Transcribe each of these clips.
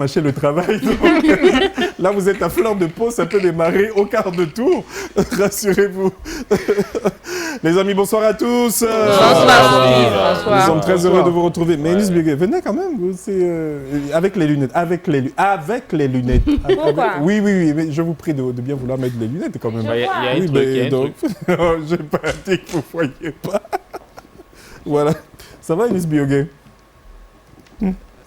mâcher le travail. Donc, là, vous êtes à fleur de peau, ça peut démarrer au quart de tour. Rassurez-vous. Les amis, bonsoir à tous. Bonsoir. Nous sommes très heureux de vous retrouver. Mais Eunice Bigué, venez quand même. Avec les lunettes. Avec les lunettes. Pourquoi? Oui, mais je vous prie de bien vouloir mettre les lunettes quand même. Il y a Oui, mais donc, j'ai pas dit que vous ne voyez pas. Voilà. Ça va, Eunice Bigué?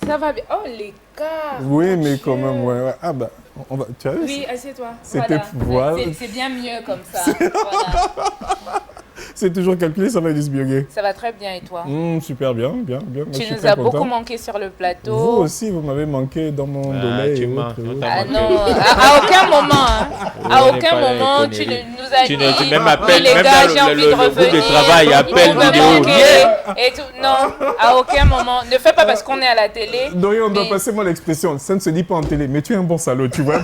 Ça va bien. Oh, les gars. Oui, mais quand même, ouais. Ah bah, on va. Tu as vu? Oui, assieds-toi. C'était voilà. C'est bien mieux comme ça. Voilà. C'est toujours calculé, ça va, Eunice Bigué? Ça va très bien et toi? Super bien. Moi, tu je suis nous très as content. beaucoup manqué sur le plateau. Vous aussi, vous m'avez manqué dans mon délai. Tu m'as. Ah non, à aucun moment. Hein. À aucun moment, tu nous as dit. Tu même appelles, les même gars, dans j'ai envie de le groupe revenir. de travail, appelle Vous me vidéo. manquez et tout. Non, à aucun moment. Ne fais pas parce qu'on est à la télé. Dorian, on doit passer moi l'expression. Ça ne se dit pas en télé, mais tu es un bon salaud, tu vois.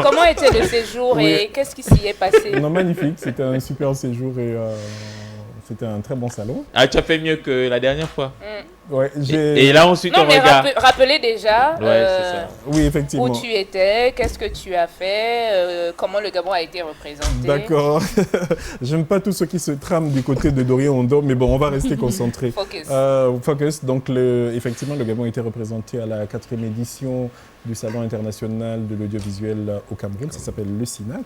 Comment était le séjour et qu'est-ce qui s'y est passé? Non, magnifique, c'était un super séjour et c'était un très bon salon. Ah, tu as fait mieux que la dernière fois. Ouais, et là, ensuite, non, on mais regarde. rappelez déjà oui, effectivement. où tu étais, qu'est-ce que tu as fait, comment le Gabon a été représenté. D'accord. J'aime pas tout ce qui se trame du côté de Dorian Ondo, mais bon, on va rester concentré. Focus. Focus. Donc, effectivement, le Gabon a été représenté à la 4e édition du Salon international de l'audiovisuel au Cameroun. Ça s'appelle le SINAC.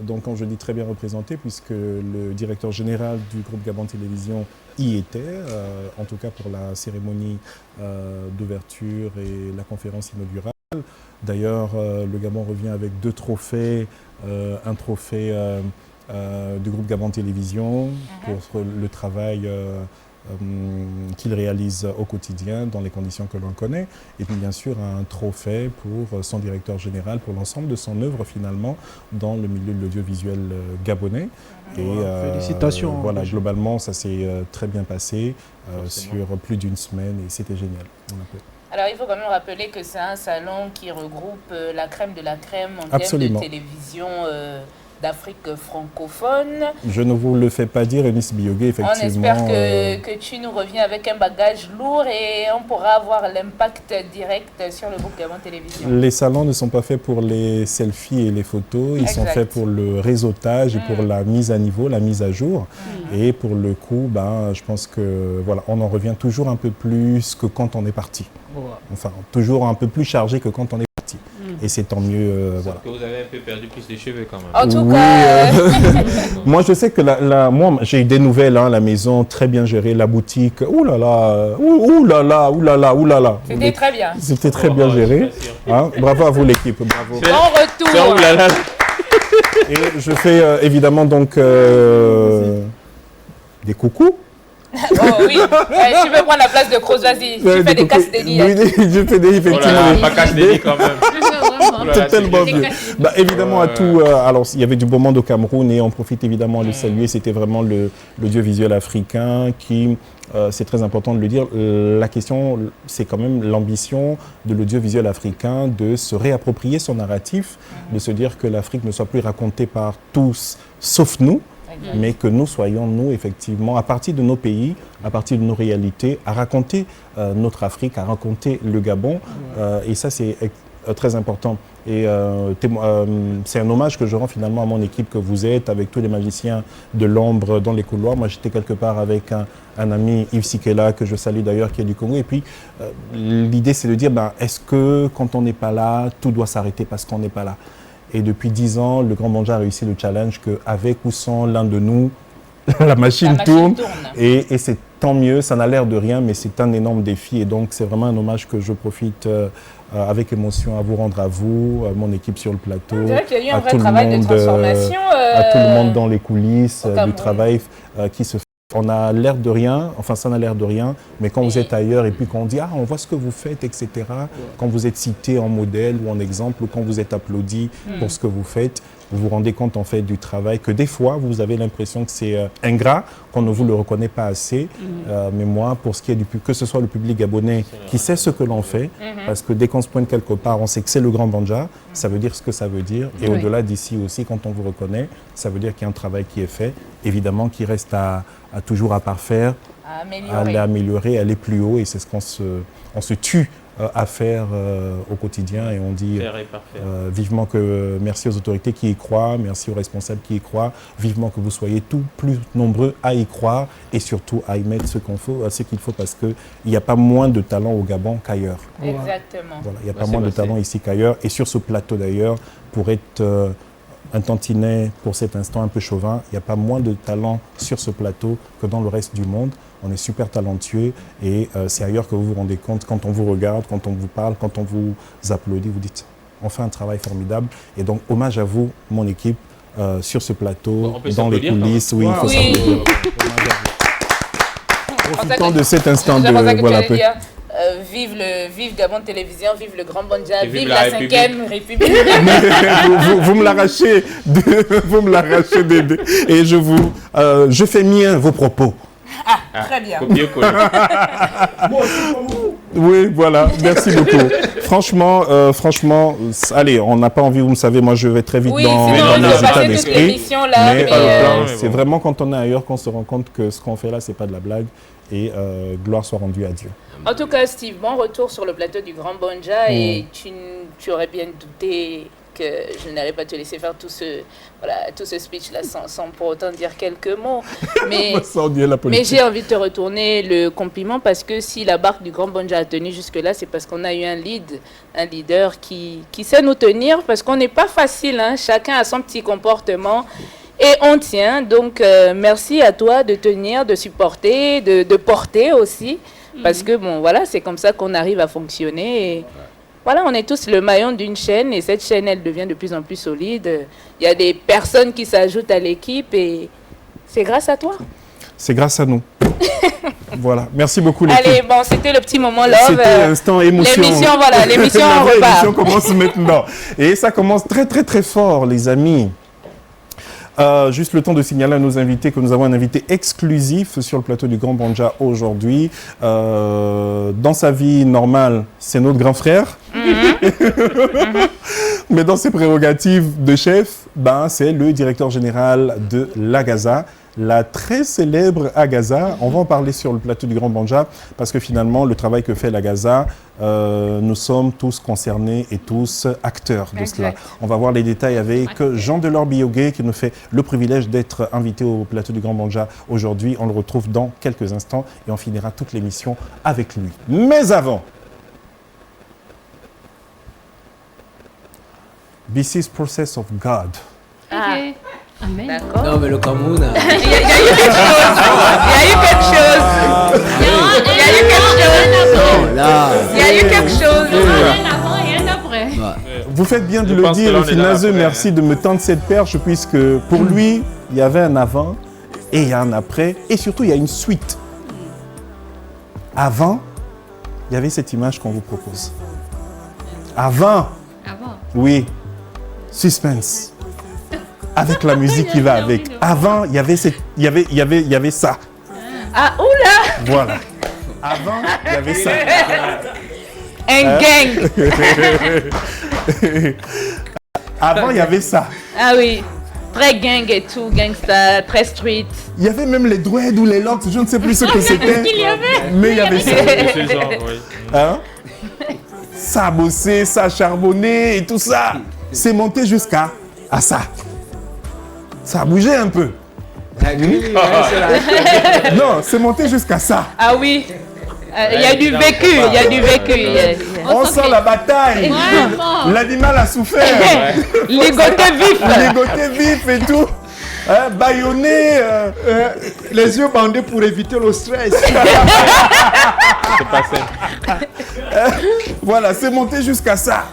Donc, quand je dis très bien représenté, puisque le directeur général du groupe Gabon Télévision y était, en tout cas pour la cérémonie d'ouverture et la conférence inaugurale. D'ailleurs, le Gabon revient avec 2 trophées, un trophée du groupe Gabon Télévision pour le travail qu'il réalise au quotidien dans les conditions que l'on connaît, et puis bien sûr un trophée pour son directeur général pour l'ensemble de son œuvre finalement dans le milieu de l'audiovisuel gabonais. Et félicitations. Voilà, globalement ça s'est très bien passé sur plus d'une semaine et c'était génial. Alors il faut quand même rappeler que c'est un salon qui regroupe la crème de la crème en termes de télévision d'Afrique francophone. Je ne vous le fais pas dire, Eunice Bigué, effectivement. On espère que tu nous reviens avec un bagage lourd et on pourra avoir l'impact direct sur le groupe Gabon Télévision. Les salons ne sont pas faits pour les selfies et les photos, ils sont faits pour le réseautage et pour la mise à niveau, la mise à jour. Et pour le coup, je pense que voilà, on en revient toujours un peu plus que quand on est parti. Enfin, toujours un peu plus chargé que quand on est parti. Et c'est tant mieux. Voilà. Que vous avez un peu perdu plus de cheveux quand même. En tout cas. Moi, je sais que moi, j'ai eu des nouvelles. La maison très bien gérée, la boutique. Ouh là là. C'était très bien. C'était très bien géré. Bravo à vous l'équipe. Bravo. Bon retour. Ouh là là. Et je fais évidemment donc des coucous. Oh oui, tu veux prendre la place de Kroos, vas-y, tu fais des casse-délis. Oui, je fais des effectivement. Pas casse-délis quand même. C'est tellement vieux. Évidemment, à tout. Alors, il y avait du beau monde au Cameroun et on profite évidemment à le saluer. C'était vraiment l'audiovisuel africain qui, c'est très important de le dire, la question, c'est quand même l'ambition de l'audiovisuel africain de se réapproprier son narratif, de se dire que l'Afrique ne soit plus racontée par tous, sauf nous. Mais que nous soyons, nous, effectivement, à partir de nos pays, à partir de nos réalités, à raconter notre Afrique, à raconter le Gabon. Et ça, c'est très important. Et c'est un hommage que je rends finalement à mon équipe que vous êtes, avec tous les magiciens de l'ombre dans les couloirs. Moi, j'étais quelque part avec un ami, Yves Sikela, que je salue d'ailleurs, qui est du Congo. Et puis, l'idée, c'est de dire, est-ce que quand on n'est pas là, tout doit s'arrêter parce qu'on n'est pas là? Et depuis 10 ans, le Grand Banja a réussi le challenge qu'avec ou sans l'un de nous, la machine tourne. Et c'est tant mieux, ça n'a l'air de rien, mais c'est un énorme défi. Et donc, c'est vraiment un hommage que je profite avec émotion à vous rendre à vous, à mon équipe sur le plateau. C'est vrai qu'il y a eu un vrai travail de transformation. À tout le monde dans les coulisses du travail qui se fait. On a l'air de rien, enfin ça n'a l'air de rien, mais quand vous êtes ailleurs et puis qu'on dit on voit ce que vous faites, etc. Quand vous êtes cité en modèle ou en exemple, ou quand vous êtes applaudi pour ce que vous faites, vous vous rendez compte en fait du travail que des fois vous avez l'impression que c'est ingrat, qu'on ne vous le reconnaît pas assez. Mais moi, pour ce qui est que ce soit le public gabonais qui sait ce que l'on fait, parce que dès qu'on se pointe quelque part, on sait que c'est le Grand Banja, ça veut dire ce que ça veut dire. Et au-delà d'ici aussi, quand on vous reconnaît, ça veut dire qu'il y a un travail qui est fait, évidemment qui reste à toujours à parfaire, à l'améliorer, aller plus haut. Et c'est ce qu'on se tue à faire au quotidien. Et on dit vivement que merci aux autorités qui y croient, merci aux responsables qui y croient, vivement que vous soyez tous plus nombreux à y croire et surtout à y mettre ce qu'il faut parce qu'il n'y a pas moins de talent au Gabon qu'ailleurs. Exactement. Voilà, il n'y a pas moins de talent ici qu'ailleurs. Et sur ce plateau d'ailleurs, pour être un tantinet pour cet instant un peu chauvin, il n'y a pas moins de talent sur ce plateau que dans le reste du monde. On est super talentueux et c'est ailleurs que vous vous rendez compte quand on vous regarde, quand on vous parle, quand on vous applaudit, vous dites on fait un travail formidable. Et donc hommage à vous, mon équipe, sur ce plateau, dans les coulisses. Oui, il faut s'applaudir. Profitons de cet instant de... Voilà, vive Gabon Télévision, vive le Grand Bondja, vive la 5e République. vous me l'arrachez, et je fais mien vos propos. Très bien. Oui, voilà, merci beaucoup. Franchement, allez, on n'a pas envie, vous le savez, moi je vais très vite dans les états d'esprit. Mais c'est vraiment quand on est ailleurs qu'on se rend compte que ce qu'on fait là, c'est pas de la blague. Et gloire soit rendue à Dieu. En tout cas, Steve, bon retour sur le plateau du Grand Bondja. Et tu aurais bien douté que je n'allais pas te laisser faire tout ce speech-là sans pour autant dire quelques mots. Mais j'ai envie de te retourner le compliment parce que si la barque du Grand Bondja a tenu jusque-là, c'est parce qu'on a eu un leader qui sait nous tenir parce qu'on n'est pas facile. Hein, chacun a son petit comportement. Et on tient, donc merci à toi de tenir, de supporter, de porter aussi, parce que bon, voilà, c'est comme ça qu'on arrive à fonctionner. Et voilà, on est tous le maillon d'une chaîne et cette chaîne, elle devient de plus en plus solide. Il y a des personnes qui s'ajoutent à l'équipe et c'est grâce à toi. C'est grâce à nous. Voilà, merci beaucoup l'équipe. Allez, bon, c'était le petit moment love. C'était l'instant émotion. L'émission la vraie repart. émission commence maintenant. Et ça commence très très très fort, les amis. Juste le temps de signaler à nos invités que nous avons un invité exclusif sur le plateau du Grand Bondja aujourd'hui. Dans sa vie normale, c'est notre grand frère. Mais dans ses prérogatives de chef, c'est le directeur général de l'Agaza. La très célèbre Agaza, on va en parler sur le plateau du Grand Bondja parce que finalement, le travail que fait l'Agaza, nous sommes tous concernés et tous acteurs de cela. On va voir les détails avec Jean-Delors Biogué qui nous fait le privilège d'être invité au plateau du Grand Bondja aujourd'hui. On le retrouve dans quelques instants et on finira toute l'émission avec lui. Mais avant, this is process of God. Okay. Amen. D'accord. Non, mais le Cameroun. Il y a eu quelque chose. Vous faites bien de le dire, Finazeux, merci de me tendre cette perche, puisque pour lui, il y avait un avant et il y a un après, et surtout, il y a une suite. Avant, il y avait cette image qu'on vous propose. Avant. Oui, suspense. Avec la musique qui va avec. Avant, il y avait ça. Ah, oula! Voilà. Avant, il y avait ça. Un gang. Avant, il y avait ça. Ah oui. Très gang et tout, gangsta, très street. Il y avait même les dreads ou les locks, je ne sais plus ce que c'était. Mais il y avait ça. Hein? Ça a bossé, ça a charbonné et tout ça. C'est monté jusqu'à ça. Ça a bougé un peu. Non, c'est monté jusqu'à ça. Ah oui. Il y a du vécu, On sent la bataille. L'animal a souffert. Ligoté vif et tout. Bâillonné. Les yeux bandés pour éviter le stress. C'est pas simple. Voilà, c'est monté jusqu'à ça.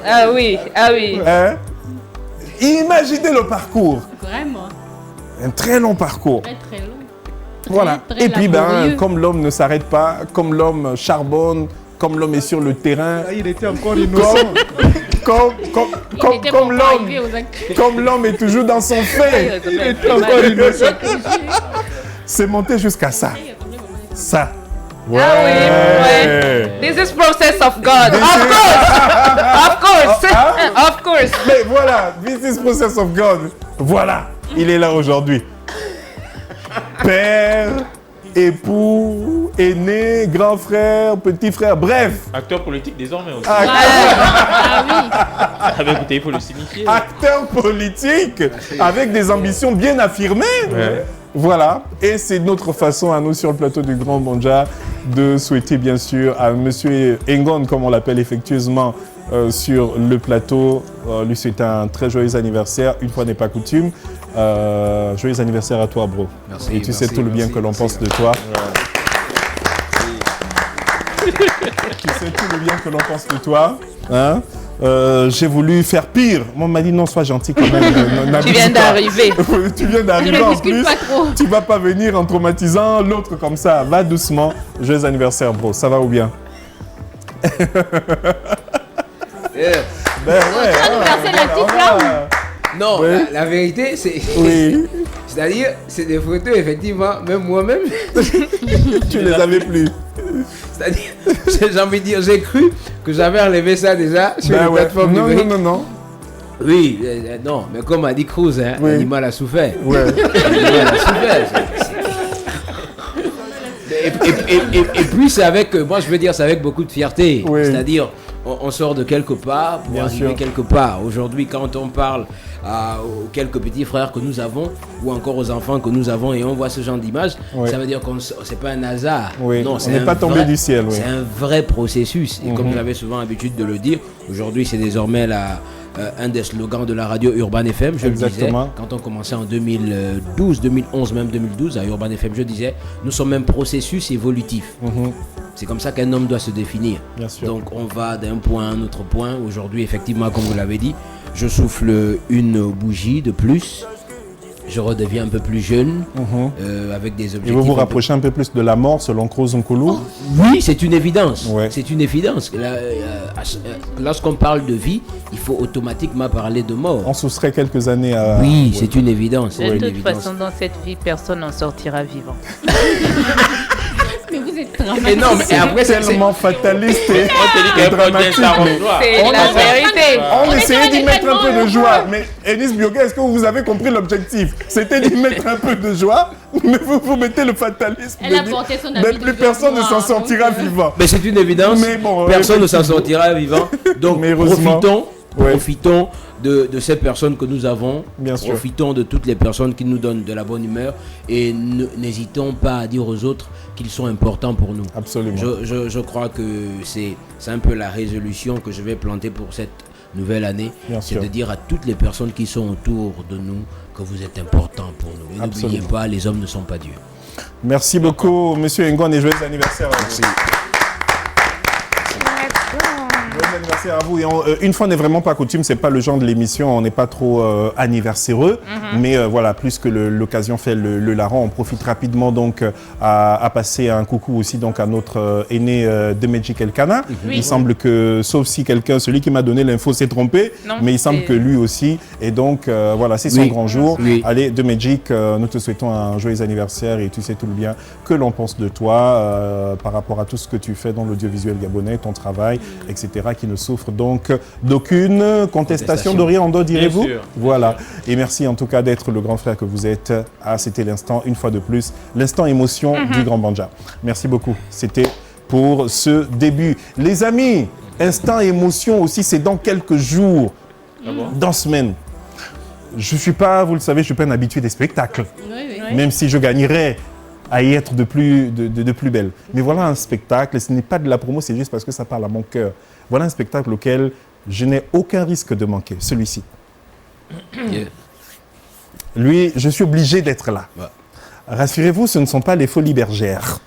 Ah oui. Imaginez le parcours. Vraiment. Un très long parcours. Très long. Voilà. Très et puis, laborieux. comme l'homme ne s'arrête pas, comme l'homme charbonne, comme l'homme est sur le terrain. Il était encore innocent. Comme l'homme est toujours dans son fait. Il était encore innocent. C'est monté jusqu'à ça. Ça. Ouais. Ah oui, ouais. This is process of God. Of course. Mais voilà, this is process of God. Voilà, il est là aujourd'hui. Père, époux, aîné, grand frère, petit frère, bref. Acteur politique désormais aussi. Ah oui. Ah, bah, écoutez, il faut le signifier. Acteur politique avec des ambitions bien affirmées. Ouais. Voilà, et c'est notre façon à nous sur le plateau du Grand Banja de souhaiter bien sûr à Monsieur Engon, comme on l'appelle affectueusement sur le plateau, lui souhaiter un très joyeux anniversaire, une fois n'est pas coutume. Joyeux anniversaire à toi, bro. Merci, et tu sais tout le bien que l'on pense de toi. Tu sais tout le bien que l'on pense de toi. Hein? J'ai voulu faire pire. Moi, on m'a dit non, sois gentil quand même. Tu viens d'arriver. Tu viens d'arriver Je en bouscule plus. pas trop. Tu vas pas venir en traumatisant l'autre comme ça. Va doucement. Joyeux anniversaire, bro. Ça va ou bien? Ben ouais. verser la petite flamme. Non, Oui. la vérité, c'est. Oui. C'est-à-dire, c'est des photos, effectivement, même moi-même. Tu les avais plus. C'est-à-dire, j'ai envie de dire, j'ai cru que j'avais enlevé ça déjà sur Ben les ouais. plateformes Non, numériques. non. Oui, non, mais comme a dit Cruz, hein, Oui. l'animal a souffert. Ouais. L'animal a souffert. Et puis, c'est avec, moi je veux dire, c'est avec beaucoup de fierté. Oui. C'est-à-dire, on sort de quelque part pour Bien arriver sûr. quelque part. Aujourd'hui, quand on parle aux quelques petits frères que nous avons, ou encore aux enfants que nous avons, et on voit ce genre d'image, Oui. ça veut dire qu'on c'est pas un hasard. Oui. Non, On c'est n'est un pas tombé vrai- du ciel. Oui. C'est un vrai processus. Et comme Mhm. j'avais souvent l'habitude de le dire, aujourd'hui c'est désormais un des slogans de la radio Urban FM. Je le disais, Exactement. quand on commençait en 2012, 2011, même 2012 à Urban FM, je disais, nous sommes un processus évolutif. Mhm. C'est comme ça qu'un homme doit se définir. Bien sûr. Donc on va d'un point à un autre point. Aujourd'hui, effectivement, comme vous l'avez dit, je souffle une bougie de plus. Je redeviens un peu plus jeune, avec des Et objectifs. vous vous un peu- rapprochez un peu plus de la mort selon Cruz Nkulu. Oui, c'est une évidence. Ouais. C'est une évidence. Lorsqu'on parle de vie, il faut automatiquement parler de mort. On soustrait quelques années à... Oui, c'est une évidence. c'est De une toute évidence. façon, dans cette vie, personne n'en sortira vivant. Mais vous êtes Et dramatique. non, mais après, c'est tellement fataliste et, On te dit et qu'elle prend bien dramatique. sa mais joie. C'est On la a- vérité. On est essayait sur d'y un mettre un peu de événement joie. Mais Enis Bioga, est-ce que vous avez compris l'objectif? C'était d'y mettre un peu de joie, mais vous mettez le fatalisme. Elle a de dire, porté son mais habit de plus personne ne joie, s'en donc, sortira vivant. Mais c'est une évidence. Mais bon, Personne ne s'en sortira vivant. Donc Mais heureusement. profitons de ces personnes que nous avons. Bien sûr. Profitons de toutes les personnes qui nous donnent de la bonne humeur. Et n'hésitons pas à dire aux autres qu'ils sont importants pour nous. Absolument. Je crois que c'est un peu la résolution que je vais planter pour cette nouvelle année. Bien C'est sûr. de dire à toutes les personnes qui sont autour de nous que vous êtes importants pour nous. Et n'oubliez Absolument. pas, les hommes ne sont pas dieux. Merci beaucoup, Monsieur Ngon, et joyeux anniversaire à vous. Merci. Joyeux anniversaire à vous. Et une fois n'est vraiment pas coutume, c'est pas le genre de l'émission, on n'est pas trop anniverséreux, mais voilà, plus que l'occasion fait le larron, on profite rapidement donc à passer un coucou aussi donc à notre aîné de Magic Elkana. Oui. Il semble que, sauf si quelqu'un, celui qui m'a donné l'info s'est trompé, Non, mais il semble c'est- que lui aussi, et donc voilà, c'est son Oui. grand jour. Oui. Allez, de Magic, nous te souhaitons un joyeux anniversaire et tu sais tout le bien que l'on pense de toi par rapport à tout ce que tu fais dans l'audiovisuel gabonais, ton travail, etc., qui ne souffre donc d'aucune contestation de rien en dos, direz-vous. sûr. Voilà. Et merci en tout cas d'être le grand frère que vous êtes. Ah, c'était l'instant, une fois de plus, l'instant émotion du Grand Banja. Merci beaucoup. C'était pour ce début. Les amis, instant émotion aussi, c'est dans quelques jours, dans semaine. Je suis pas, vous le savez, je suis pas un habitué des spectacles, Oui, oui. même si je gagnerais à y être de plus belle. Mais voilà un spectacle, et ce n'est pas de la promo, c'est juste parce que ça parle à mon cœur. Voilà un spectacle auquel je n'ai aucun risque de manquer, celui-ci. Yeah. Lui, je suis obligé d'être là. Ouais. Rassurez-vous, ce ne sont pas les folies bergères.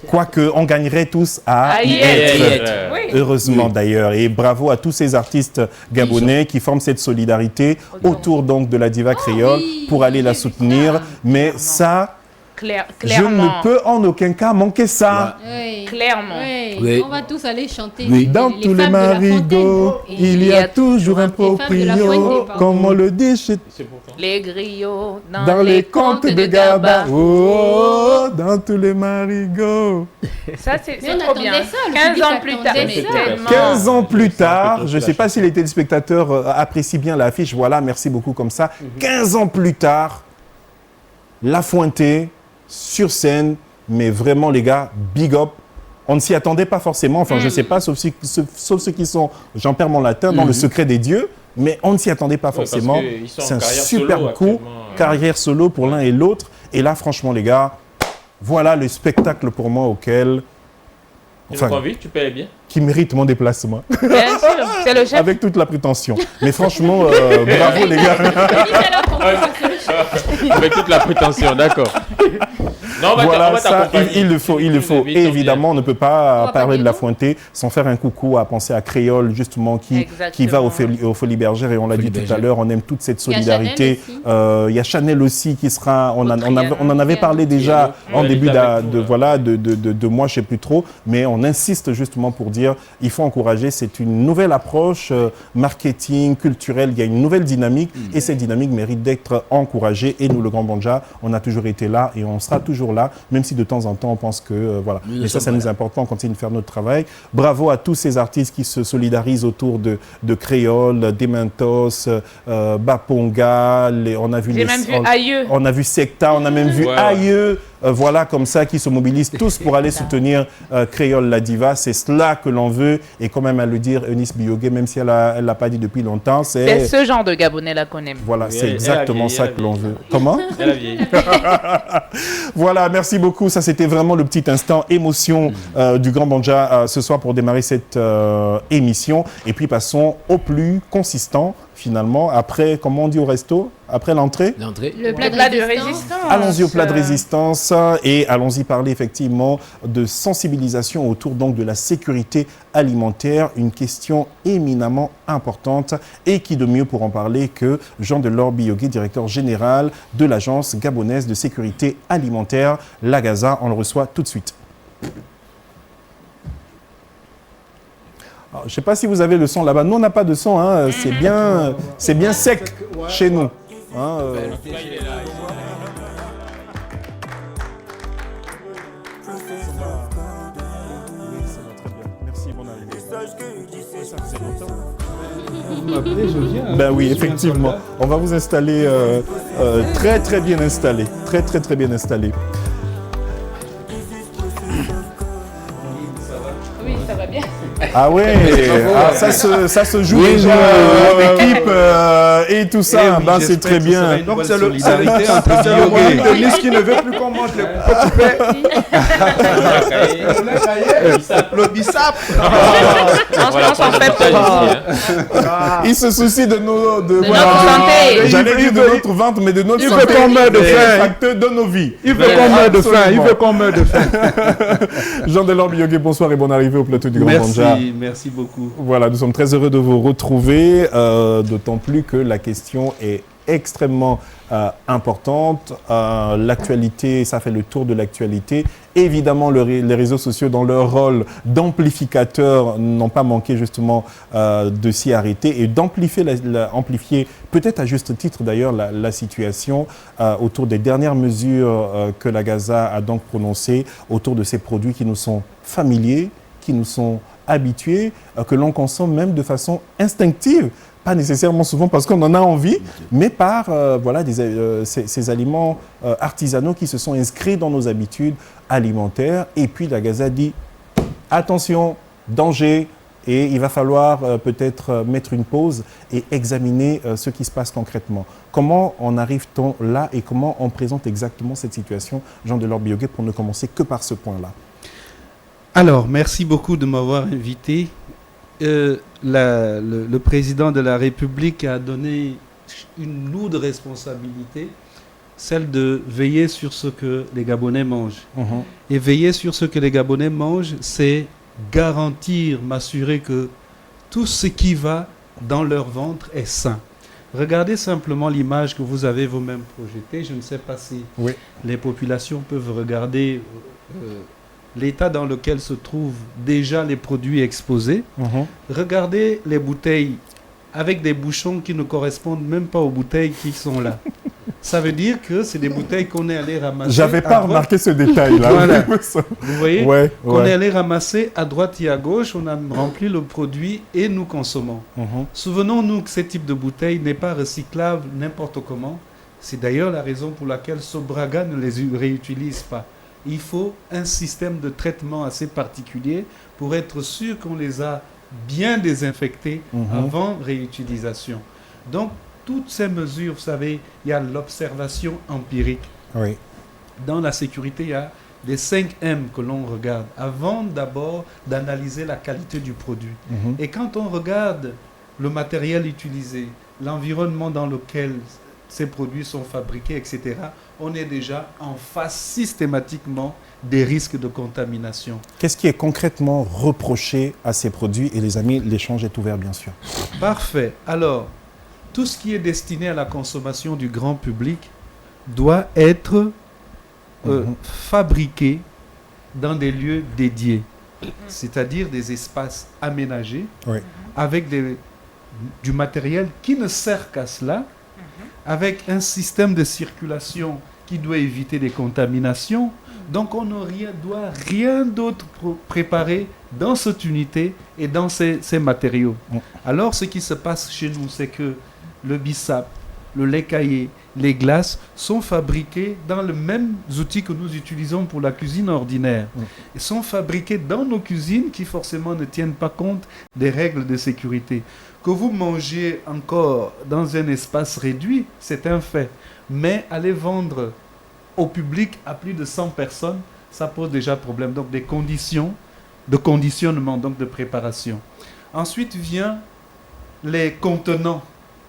Quoique, on gagnerait tous à y être. Oui. Heureusement d'ailleurs, et bravo à tous ces artistes gabonais qui forment cette solidarité autour donc de la diva créole oui, pour aller la j'ai vu soutenir. ça. Mais ça, je Clairement. ne peux en aucun cas manquer ça. Oui. Clairement. Oui. Oui. On va tous aller chanter. Oui. Dans tous les femmes de la marigots, Fontaine. il y a toujours un femmes de la proprio, Fontaine, pardon. comme on le dit chez C'est pourtant. Les griots dans les contes de Gaba. Oh, dans tous les marigots. Ça, c'est Mais on trop bien. attendait ça, le 15 public ans plus tard. attendait Mais ça. tellement. 15 ans plus tard, Ça je fait ne sais pas si les téléspectateurs apprécient bien l'affiche. Voilà, merci beaucoup comme ça. 15 ans plus tard, La Fuente sur scène, mais vraiment les gars, big up. On ne s'y attendait pas forcément, enfin je ne sais pas, sauf ceux qui sont, j'en perds mon latin, dans le secret des dieux, mais on ne s'y attendait pas forcément. C'est un super coup, carrière solo pour l'un et l'autre. Et là, franchement les gars, voilà le spectacle pour moi auquel... Enfin, tu payes bien. Qui mérite mon déplacement. Bien sûr, c'est le chef. Avec toute la prétention. Mais franchement, bravo les gars. Avec toute la prétention, d'accord. Non, voilà, ça, il le faut. Et évidemment, on ne peut pas parler de La Fuente sans faire un coucou à penser à Créole, justement, qui va au Folies Bergères. Et on l'a dit tout à l'heure, on aime toute cette solidarité. Il y a Chanel aussi qui sera... On en avait parlé déjà en début de mois, je ne sais plus trop. Mais on insiste justement pour dire, il faut encourager. C'est une nouvelle approche marketing, culturelle. Il y a une nouvelle dynamique. Et cette dynamique mérite d'être encouragée. Et nous, le Grand Banja, on a toujours été là et on sera toujours là, même si de temps en temps on pense que voilà. Mais ça nous est important, on continue de faire notre travail. Bravo à tous ces artistes qui se solidarisent autour de Créole, Dementos, Baponga, on a vu Aïeux. On a vu Secta, on a même vu Aïeux. Voilà, comme ça, qui se mobilisent tous pour aller soutenir Créole la diva. C'est cela que l'on veut. Et quand même à le dire, Eunice Biogé, même si elle ne l'a pas dit depuis longtemps, c'est ce genre de Gabonais-là qu'on aime. Voilà, c'est exactement ça que l'on veut. Comment? Elle a vieilli. Voilà, merci beaucoup. Ça, c'était vraiment le petit instant émotion du Grand Banja ce soir pour démarrer cette émission. Et puis, passons au plus consistant, finalement. Après, comment on dit au resto? Après l'entrée? Le plat de résistance. Allons-y au plat de résistance et allons-y parler effectivement de sensibilisation autour donc de la sécurité alimentaire, une question éminemment importante et qui de mieux pour en parler que Jean-Delors Biogé, directeur général de l'Agence gabonaise de sécurité alimentaire, l'AGASA. On le reçoit tout de suite. Alors, je ne sais pas si vous avez le son là-bas. Nous, on n'a pas de son. Hein. C'est bien sec chez nous. Hein, Merci, bon arrivée. Ben oui, effectivement. On va vous installer très très bien installé. Très bien installé. Oui, ça va bien. Ah ouais, ça se joue déjà en équipe et tout ça, ben c'est très bien. Donc c'est le moment de Nice qui ne veut plus qu'on mange le le bissap. On s'en fait pas. Il se soucie de notre santé. J'allais dire de notre ventre, mais de notre santé. Il veut qu'on meure de faim. De nos vies. Il veut qu'on meure de faim. Il veut qu'on meure de faim. Jean-Delors Biogé, bonsoir et bonne arrivée au plateau du Grand Banja. Merci beaucoup. Voilà, nous sommes très heureux de vous retrouver, d'autant plus que la question est extrêmement importante. L'actualité, ça fait le tour de l'actualité. Évidemment, les réseaux sociaux, dans leur rôle d'amplificateur, n'ont pas manqué justement de s'y arrêter et d'amplifier, amplifier peut-être à juste titre d'ailleurs, la situation autour des dernières mesures que l'AGASA a donc prononcées autour de ces produits qui nous sont familiers, qui nous sont habitués, que l'on consomme même de façon instinctive. Pas nécessairement souvent parce qu'on en a envie, mais par voilà, ces aliments artisanaux qui se sont inscrits dans nos habitudes alimentaires. Et puis l'AGASA dit, attention, danger, et il va falloir peut-être mettre une pause et examiner ce qui se passe concrètement. Comment en arrive-t-on là et comment on présente exactement cette situation, Jean-Delors Biogé, pour ne commencer que par ce point-là? Alors, merci beaucoup de m'avoir invité. Le président de la République a donné une lourde responsabilité, celle de veiller sur ce que les Gabonais mangent. Et veiller sur ce que les Gabonais mangent, c'est garantir, m'assurer que tout ce qui va dans leur ventre est sain. Regardez simplement l'image que vous avez vous-même projetée. Je ne sais pas si les populations peuvent regarder l'état dans lequel se trouvent déjà les produits exposés. Regardez les bouteilles avec des bouchons qui ne correspondent même pas aux bouteilles qui sont là. Ça veut dire que c'est des bouteilles qu'on est allé ramasser. J'avais pas remarqué ce détail-là. Voilà. Vous voyez, qu'on est allé ramasser à droite et à gauche, on a rempli le produit et nous consommons. Souvenons-nous que ce type de bouteille n'est pas recyclable n'importe comment. C'est d'ailleurs la raison pour laquelle Sobraga ne les réutilise pas. Il faut un système de traitement assez particulier pour être sûr qu'on les a bien désinfectés avant réutilisation. Donc, toutes ces mesures, vous savez, il y a l'observation empirique. Oui. Dans la sécurité, il y a les 5 M que l'on regarde avant d'abord d'analyser la qualité du produit. Et quand on regarde le matériel utilisé, l'environnement dans lequel ces produits sont fabriqués, etc., on est déjà en face systématiquement des risques de contamination. Qu'est-ce qui est concrètement reproché à ces produits? Et les amis, l'échange est ouvert, bien sûr. Parfait. Alors, tout ce qui est destiné à la consommation du grand public doit être fabriqué dans des lieux dédiés, c'est-à-dire des espaces aménagés, avec du matériel qui ne sert qu'à cela, avec un système de circulation qui doit éviter les contaminations. Donc on ne doit rien d'autre préparer dans cette unité et dans ces matériaux. Alors ce qui se passe chez nous, c'est que le bissap, le lait caillé, les glaces sont fabriqués dans les mêmes outils que nous utilisons pour la cuisine ordinaire. Ils sont fabriqués dans nos cuisines qui forcément ne tiennent pas compte des règles de sécurité. Que vous mangez encore dans un espace réduit, c'est un fait. Mais aller vendre au public à plus de 100 personnes, ça pose déjà problème. Donc des conditions de conditionnement, donc de préparation. Ensuite vient les contenants.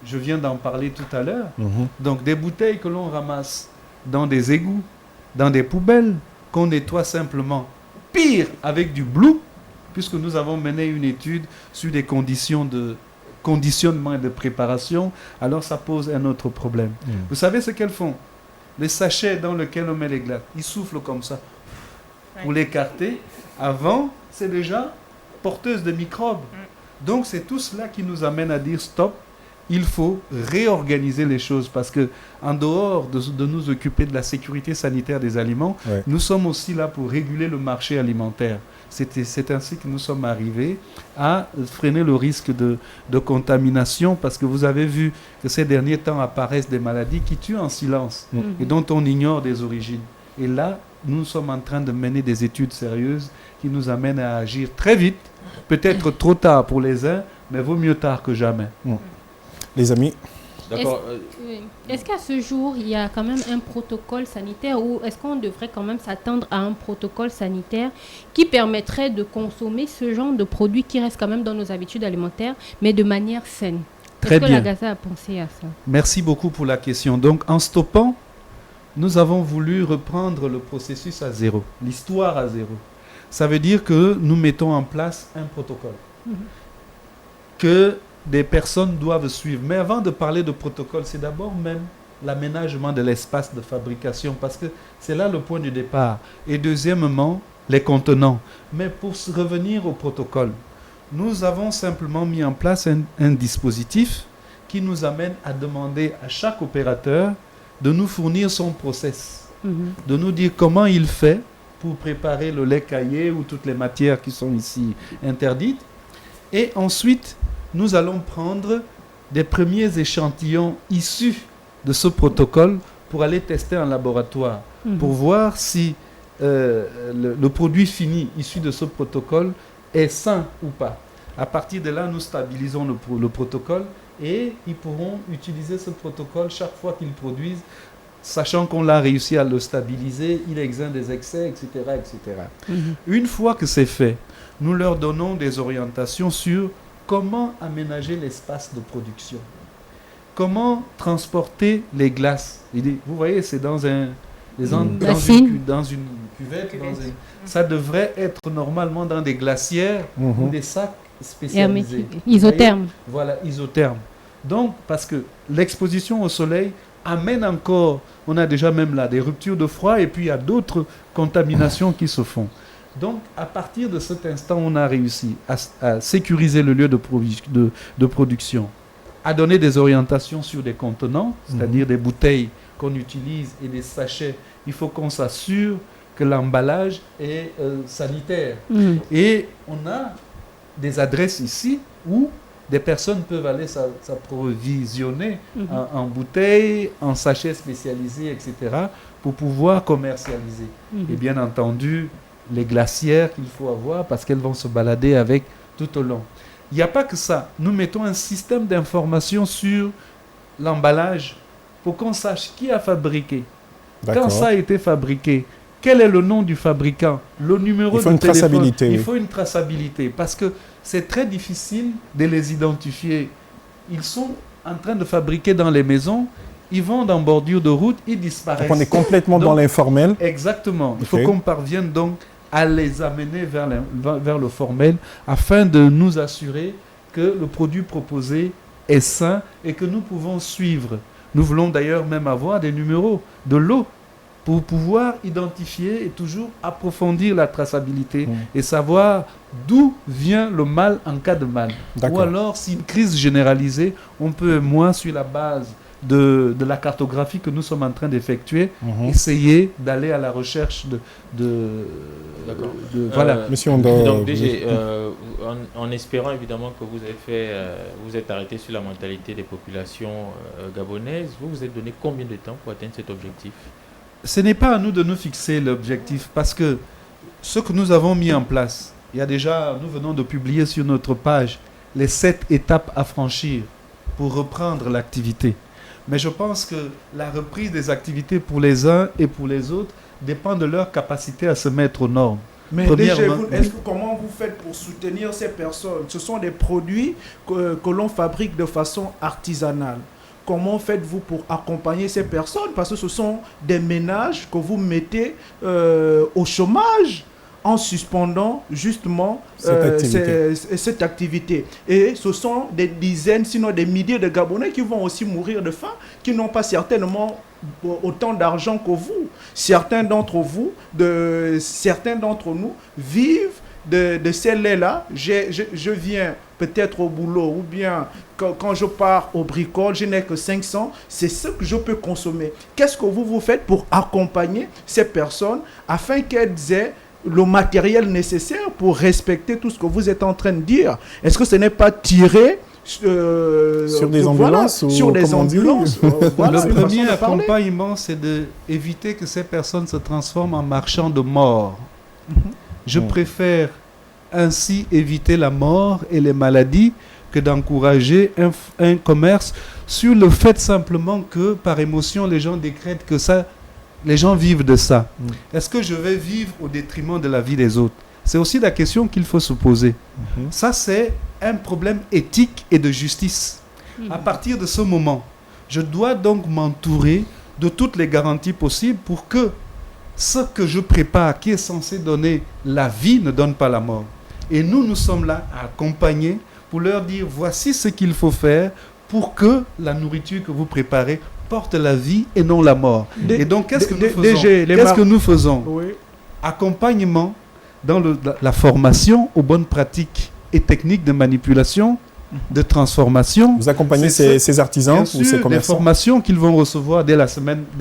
Je viens d'en parler tout à l'heure. Donc des bouteilles que l'on ramasse dans des égouts, dans des poubelles, qu'on nettoie simplement. Pire, avec du blue, puisque nous avons mené une étude sur des conditions de conditionnement et de préparation, alors ça pose un autre problème. Vous savez ce qu'elles font? Les sachets dans lesquels on met les glaces, ils soufflent comme ça pour l'écarter. Avant, c'est déjà porteuse de microbes. Donc c'est tout cela qui nous amène à dire stop. Il faut réorganiser les choses parce que en dehors de nous occuper de la sécurité sanitaire des aliments, nous sommes aussi là pour réguler le marché alimentaire. C'est ainsi que nous sommes arrivés à freiner le risque de contamination parce que vous avez vu que ces derniers temps apparaissent des maladies qui tuent en silence et dont on ignore des origines. Et là, nous sommes en train de mener des études sérieuses qui nous amènent à agir très vite, peut-être trop tard pour les uns, mais vaut mieux tard que jamais. Les amis. D'accord. Est-ce qu'à ce jour, il y a quand même un protocole sanitaire ou est-ce qu'on devrait quand même s'attendre à un protocole sanitaire qui permettrait de consommer ce genre de produits qui restent quand même dans nos habitudes alimentaires, mais de manière saine? Très bien. Est-ce que la GASA a pensé à ça? Merci beaucoup pour la question. Donc, en stoppant, nous avons voulu reprendre le processus à zéro, l'histoire à zéro. Ça veut dire que nous mettons en place un protocole que des personnes doivent suivre. Mais avant de parler de protocole, c'est d'abord même l'aménagement de l'espace de fabrication, parce que c'est là le point de départ. Et deuxièmement, les contenants. Mais pour revenir au protocole, nous avons simplement mis en place un dispositif qui nous amène à demander à chaque opérateur de nous fournir son process, de nous dire comment il fait pour préparer le lait caillé ou toutes les matières qui sont ici interdites. Et ensuite, nous allons prendre des premiers échantillons issus de ce protocole pour aller tester en laboratoire, pour voir si le produit fini issu de ce protocole est sain ou pas. À partir de là, nous stabilisons le protocole et ils pourront utiliser ce protocole chaque fois qu'ils produisent, sachant qu'on l'a réussi à le stabiliser, il est exempt des excès, etc. etc. Une fois que c'est fait, nous leur donnons des orientations sur comment aménager l'espace de production, comment transporter les glaces. Vous voyez, c'est dans une cuvette. Ça devrait être normalement dans des glacières ou des sacs spécialisés. Isothermes. Voilà, isothermes. Donc, parce que l'exposition au soleil amène encore, on a déjà même là des ruptures de froid et puis il y a d'autres contaminations qui se font. Donc, à partir de cet instant, on a réussi à sécuriser le lieu de production, à donner des orientations sur des contenants, c'est-à-dire des bouteilles qu'on utilise et des sachets. Il faut qu'on s'assure que l'emballage est sanitaire. Et on a des adresses ici où des personnes peuvent aller s'approvisionner en bouteilles, en sachets spécialisés, etc., pour pouvoir commercialiser. Et bien entendu, les glacières qu'il faut avoir parce qu'elles vont se balader avec tout au long. Il n'y a pas que ça. Nous mettons un système d'information sur l'emballage pour qu'on sache qui a fabriqué, quand ça a été fabriqué, quel est le nom du fabricant, le numéro de téléphone. Il faut une traçabilité parce que c'est très difficile de les identifier. Ils sont en train de fabriquer dans les maisons, ils vont dans bordure de route, ils disparaissent. Donc on est complètement dans l'informel. Exactement. Il faut qu'on parvienne donc à les amener vers le formel afin de nous assurer que le produit proposé est sain et que nous pouvons suivre. Nous voulons d'ailleurs même avoir des numéros de lot pour pouvoir identifier et toujours approfondir la traçabilité et savoir d'où vient le mal en cas de mal. Ou alors, si une crise généralisée, on peut, moi, sur la base de la cartographie que nous sommes en train d'effectuer, essayer d'aller à la recherche voilà. Monsieur donc, DG, en espérant évidemment que vous avez vous êtes arrêté sur la mentalité des populations gabonaises, vous êtes donné combien de temps pour atteindre cet objectif? Ce n'est pas à nous de nous fixer l'objectif parce que ce que nous avons mis en place, il y a déjà, nous venons de publier sur notre page les 7 étapes à franchir pour reprendre l'activité. Mais je pense que la reprise des activités pour les uns et pour les autres dépend de leur capacité à se mettre aux normes. Mais déjà, comment vous faites pour soutenir ces personnes? Ce sont des produits que l'on fabrique de façon artisanale. Comment faites-vous pour accompagner ces personnes? Parce que ce sont des ménages que vous mettez au chômage en suspendant justement cette activité. Et ce sont des dizaines, sinon des milliers de Gabonais qui vont aussi mourir de faim, qui n'ont pas certainement autant d'argent que vous. Certains d'entre nous vivent de ces laits-là. Je viens peut-être au boulot ou bien quand je pars au bricole, je n'ai que 500, c'est ce que je peux consommer. Qu'est-ce que vous faites pour accompagner ces personnes afin qu'elles aient le matériel nécessaire pour respecter tout ce que vous êtes en train de dire? Est-ce que ce n'est pas tiré sur des ambulances sur des ambulances Le premier accompagnement, c'est d'éviter que ces personnes se transforment en marchands de mort. Je préfère ainsi éviter la mort et les maladies que d'encourager un commerce sur le fait simplement que par émotion les gens décrètent que ça, les gens vivent de ça. Est-ce que je vais vivre au détriment de la vie des autres? C'est aussi la question qu'il faut se poser. Ça, c'est un problème éthique et de justice. À partir de ce moment, je dois donc m'entourer de toutes les garanties possibles pour que ce que je prépare, qui est censé donner la vie, ne donne pas la mort. Et nous sommes là à accompagner pour leur dire, voici ce qu'il faut faire pour que la nourriture que vous préparez porte la vie et non la mort. Et donc, qu'est-ce que nous faisons? Accompagnement dans la formation aux bonnes pratiques et techniques de manipulation, de transformation. Vous accompagnez ces artisans ou ces commerçants? Des formations qu'ils vont recevoir dès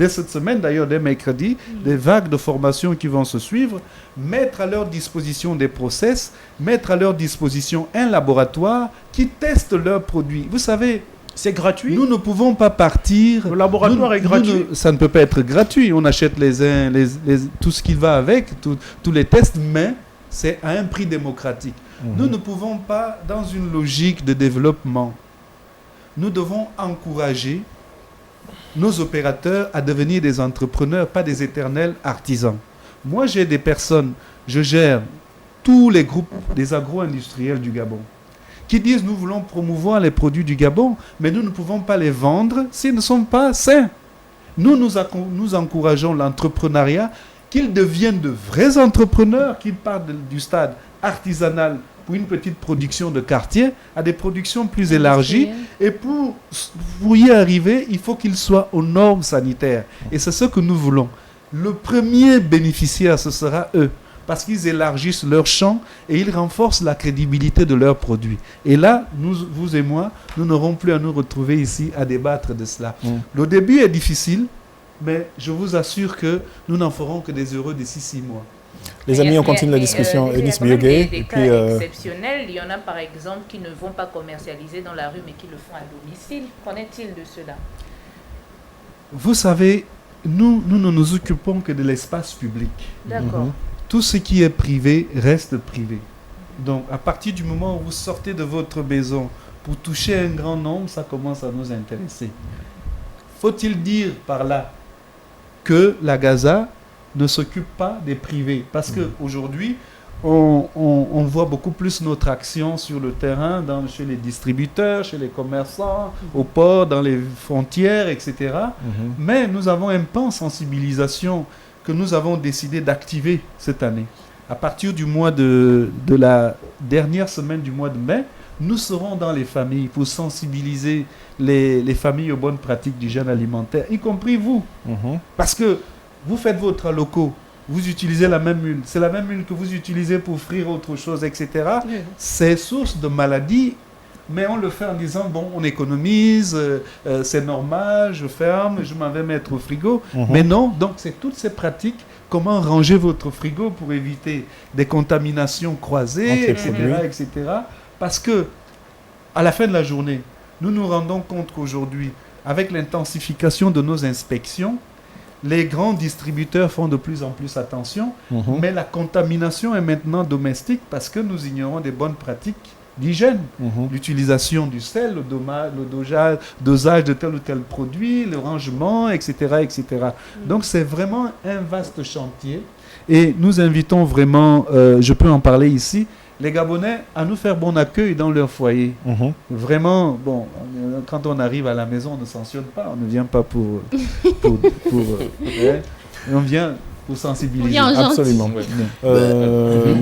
cette semaine, d'ailleurs dès mercredi, des vagues de formations qui vont se suivre, mettre à leur disposition des process, mettre à leur disposition un laboratoire qui teste leurs produits. Vous savez, c'est gratuit. Nous ne pouvons pas partir. Le laboratoire est gratuit. Ça ne peut pas être gratuit. On achète tout ce qui va avec, tous les tests, mais c'est à un prix démocratique. Nous ne pouvons pas, dans une logique de développement, nous devons encourager nos opérateurs à devenir des entrepreneurs, pas des éternels artisans. Moi, j'ai des personnes, je gère tous les groupes des agro-industriels du Gabon, qui disent nous voulons promouvoir les produits du Gabon, mais nous ne pouvons pas les vendre s'ils ne sont pas sains. Nous encourageons l'entrepreneuriat, qu'ils deviennent de vrais entrepreneurs, qu'ils partent du stade artisanal pour une petite production de quartier à des productions plus élargies. Et pour y arriver, il faut qu'ils soient aux normes sanitaires. Et c'est ce que nous voulons. Le premier bénéficiaire, ce sera eux. Parce qu'ils élargissent leur champ et ils renforcent la crédibilité de leurs produits. Et là, vous et moi, nous n'aurons plus à nous retrouver ici à débattre de cela. Le début est difficile, mais je vous assure que nous n'en ferons que des heureux d'ici 6 mois. Les amis, on continue la discussion. Eunice Biogué. Des cas exceptionnels. Il y en a par exemple qui ne vont pas commercialiser dans la rue mais qui le font à domicile. Qu'en est-il de cela? Vous savez, nous ne nous occupons que de l'espace public. D'accord. Tout ce qui est privé reste privé. Donc, à partir du moment où vous sortez de votre maison pour toucher un grand nombre, ça commence à nous intéresser. Faut-il dire par là que la Gaza ne s'occupe pas des privés? Parce qu'aujourd'hui, on voit beaucoup plus notre action sur le terrain, chez les distributeurs, chez les commerçants, au port, dans les frontières, etc. Mais nous avons un pan sensibilisation que nous avons décidé d'activer cette année. À partir du mois de la dernière semaine du mois de mai, nous serons dans les familles pour sensibiliser les familles aux bonnes pratiques d'hygiène alimentaire, y compris vous. Parce que vous faites votre locaux, vous utilisez la même huile. C'est la même huile que vous utilisez pour frire autre chose, etc. C'est source de maladies, mais on le fait en disant, bon, on économise, c'est normal, je ferme, je m'en vais mettre au frigo. Mais non, donc c'est toutes ces pratiques. Comment ranger votre frigo pour éviter des contaminations croisées, etc., etc. Parce que, à la fin de la journée, nous nous rendons compte qu'aujourd'hui, avec l'intensification de nos inspections, les grands distributeurs font de plus en plus attention, mais la contamination est maintenant domestique parce que nous ignorons des bonnes pratiques d'hygiène. L'utilisation du sel, le dosage de tel ou tel produit, le rangement, etc. etc. Donc c'est vraiment un vaste chantier et nous invitons vraiment, je peux en parler ici, les Gabonais à nous faire bon accueil dans leur foyer. Vraiment, bon, quand on arrive à la maison, on ne sanctionne pas, on ne vient pas pour on vient pour sensibiliser. Absolument.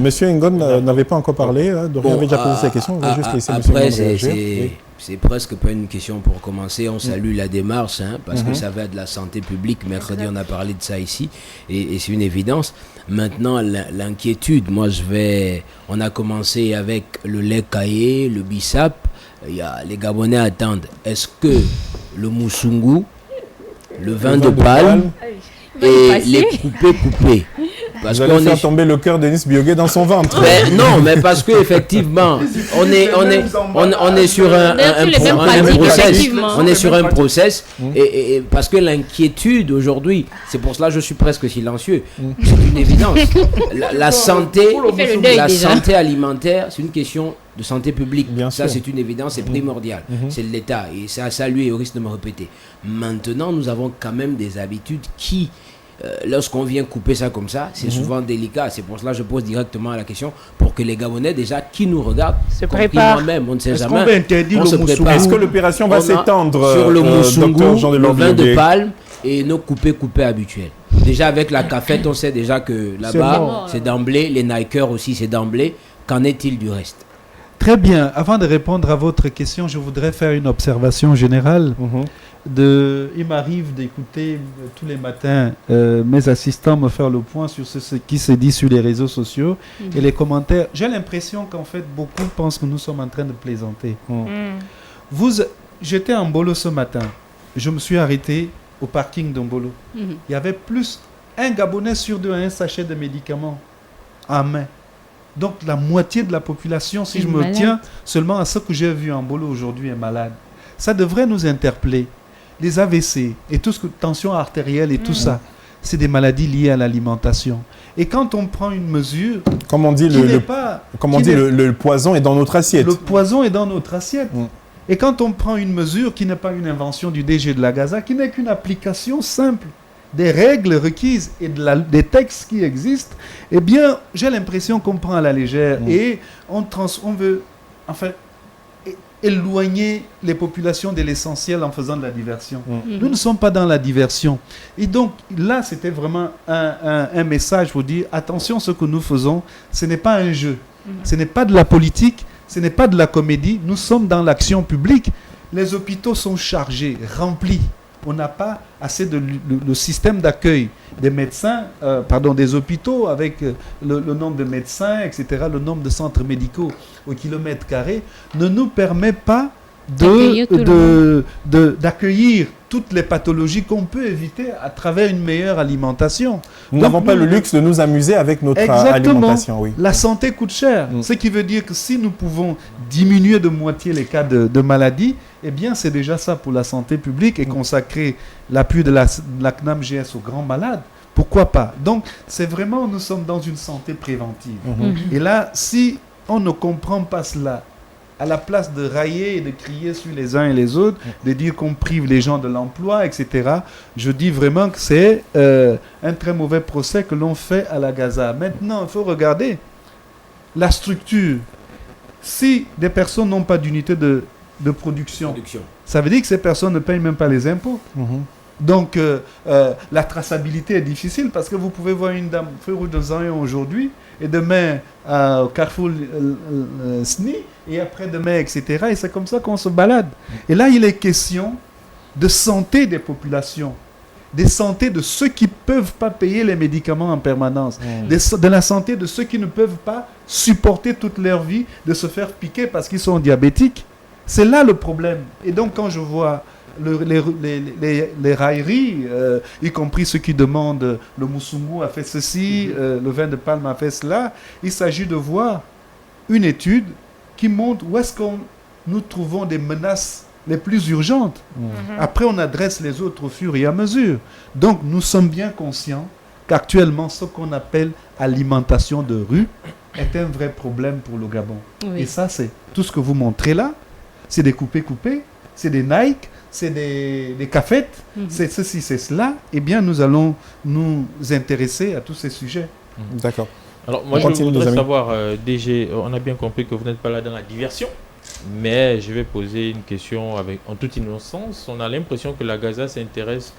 Monsieur Ngon n'avait pas encore parlé, Dorian avait déjà posé sa question. On va juste laisser après, réagir. c'est presque pas une question pour commencer. On salue la démarche, parce que ça va de la santé publique. Mercredi, on a parlé de ça ici, et c'est une évidence. Maintenant, l'inquiétude, on a commencé avec le lait caillé, le bissap. Les Gabonais attendent. Est-ce que le moussoungou, le vin de palme et les coupés. Parce vous allez faire tomber le cœur d'Eunice Biogué dans son ventre. Non, mais parce que effectivement, on est sur un process, et parce que l'inquiétude aujourd'hui, c'est pour cela que je suis presque silencieux. C'est une évidence. La santé alimentaire, c'est une question de santé publique. Ça, c'est une évidence, c'est primordial. C'est l'État, et c'est à saluer, au risque de me répéter. Maintenant, nous avons quand même des habitudes qui, lorsqu'on vient couper ça comme ça, c'est souvent délicat. C'est pour cela que je pose directement la question, pour que les Gabonais, déjà, qui nous regardent, se préparent. Moi-même, on ne sait jamais. On se prépare. Est-ce que l'opération va s'étendre sur le moussoungou, le vin de palme et nos coupés habituels? Déjà, avec la cafette, on sait déjà que là-bas, c'est d'emblée. Les Nikers aussi, c'est d'emblée. Qu'en est-il du reste? Très bien. Avant de répondre à votre question, je voudrais faire une observation générale. Il m'arrive d'écouter tous les matins mes assistants me faire le point sur ce qui se dit sur les réseaux sociaux et les commentaires. J'ai l'impression qu'en fait, beaucoup pensent que nous sommes en train de plaisanter. J'étais en Mbolo ce matin. Je me suis arrêté au parking d'Mbolo. Il y avait plus un Gabonais sur deux à un sachet de médicaments en main. Donc la moitié de la population, si je me tiens seulement à ce que j'ai vu en Mbolo aujourd'hui, est malade. Ça devrait nous interpeller. Les AVC et tout ce que tension artérielle et tout ça, c'est des maladies liées à l'alimentation. Et quand on prend une mesure, comme on dit, le poison est dans notre assiette. Le poison est dans notre assiette. Et quand on prend une mesure qui n'est pas une invention du DG de la Gaza, qui n'est qu'une application simple des règles requises et des textes qui existent, eh bien, j'ai l'impression qu'on prend à la légère et on veut, enfin, éloigner les populations de l'essentiel en faisant de la diversion. Nous ne sommes pas dans la diversion. Et donc, là, c'était vraiment un message pour dire, attention, ce que nous faisons, ce n'est pas un jeu. Ce n'est pas de la politique, ce n'est pas de la comédie. Nous sommes dans l'action publique. Les hôpitaux sont chargés, remplis. On n'a pas assez de le système d'accueil des médecins, des hôpitaux avec le nombre de médecins, etc., le nombre de centres médicaux au kilomètre carré, ne nous permet pas d'accueillir toutes les pathologies qu'on peut éviter à travers une meilleure alimentation. Nous n'avons pas le luxe de nous amuser avec notre alimentation. Oui. La santé coûte cher. Ce qui veut dire que si nous pouvons diminuer de moitié les cas de maladie, eh bien c'est déjà ça pour la santé publique et consacrer l'appui de la CNAMGS aux grands malades. Pourquoi pas? Donc c'est vraiment, nous sommes dans une santé préventive. Et là, si on ne comprend pas cela, à la place de railler et de crier sur les uns et les autres, de dire qu'on prive les gens de l'emploi, etc., je dis vraiment que c'est un très mauvais procès que l'on fait à la Gaza. Maintenant, il faut regarder la structure. Si des personnes n'ont pas d'unité de production, ça veut dire que ces personnes ne payent même pas les impôts. Donc, la traçabilité est difficile parce que vous pouvez voir une dame feu rouge dans un aujourd'hui et demain au Carrefour SNI et après demain, etc. Et c'est comme ça qu'on se balade. Et là, il est question de santé des populations, de santé de ceux qui ne peuvent pas payer les médicaments en permanence, de la santé de ceux qui ne peuvent pas supporter toute leur vie de se faire piquer parce qu'ils sont diabétiques. C'est là le problème. Et donc, quand je vois les railleries, y compris ceux qui demandent le moussoungou a fait ceci, le vin de palme a fait cela, il s'agit de voir une étude qui montre où est-ce que nous trouvons des menaces les plus urgentes. Après, on adresse les autres au fur et à mesure. Donc, nous sommes bien conscients qu'actuellement, ce qu'on appelle alimentation de rue est un vrai problème pour le Gabon. Et ça, c'est tout ce que vous montrez là. C'est des coupés-coupés, c'est des Nike, c'est des cafettes, c'est ceci, c'est cela. Eh bien, nous allons nous intéresser à tous ces sujets. D'accord. Alors, moi, je voudrais savoir, DG, on a bien compris que vous n'êtes pas là dans la diversion, mais je vais poser une question en toute innocence. On a l'impression que la Gaza s'intéresse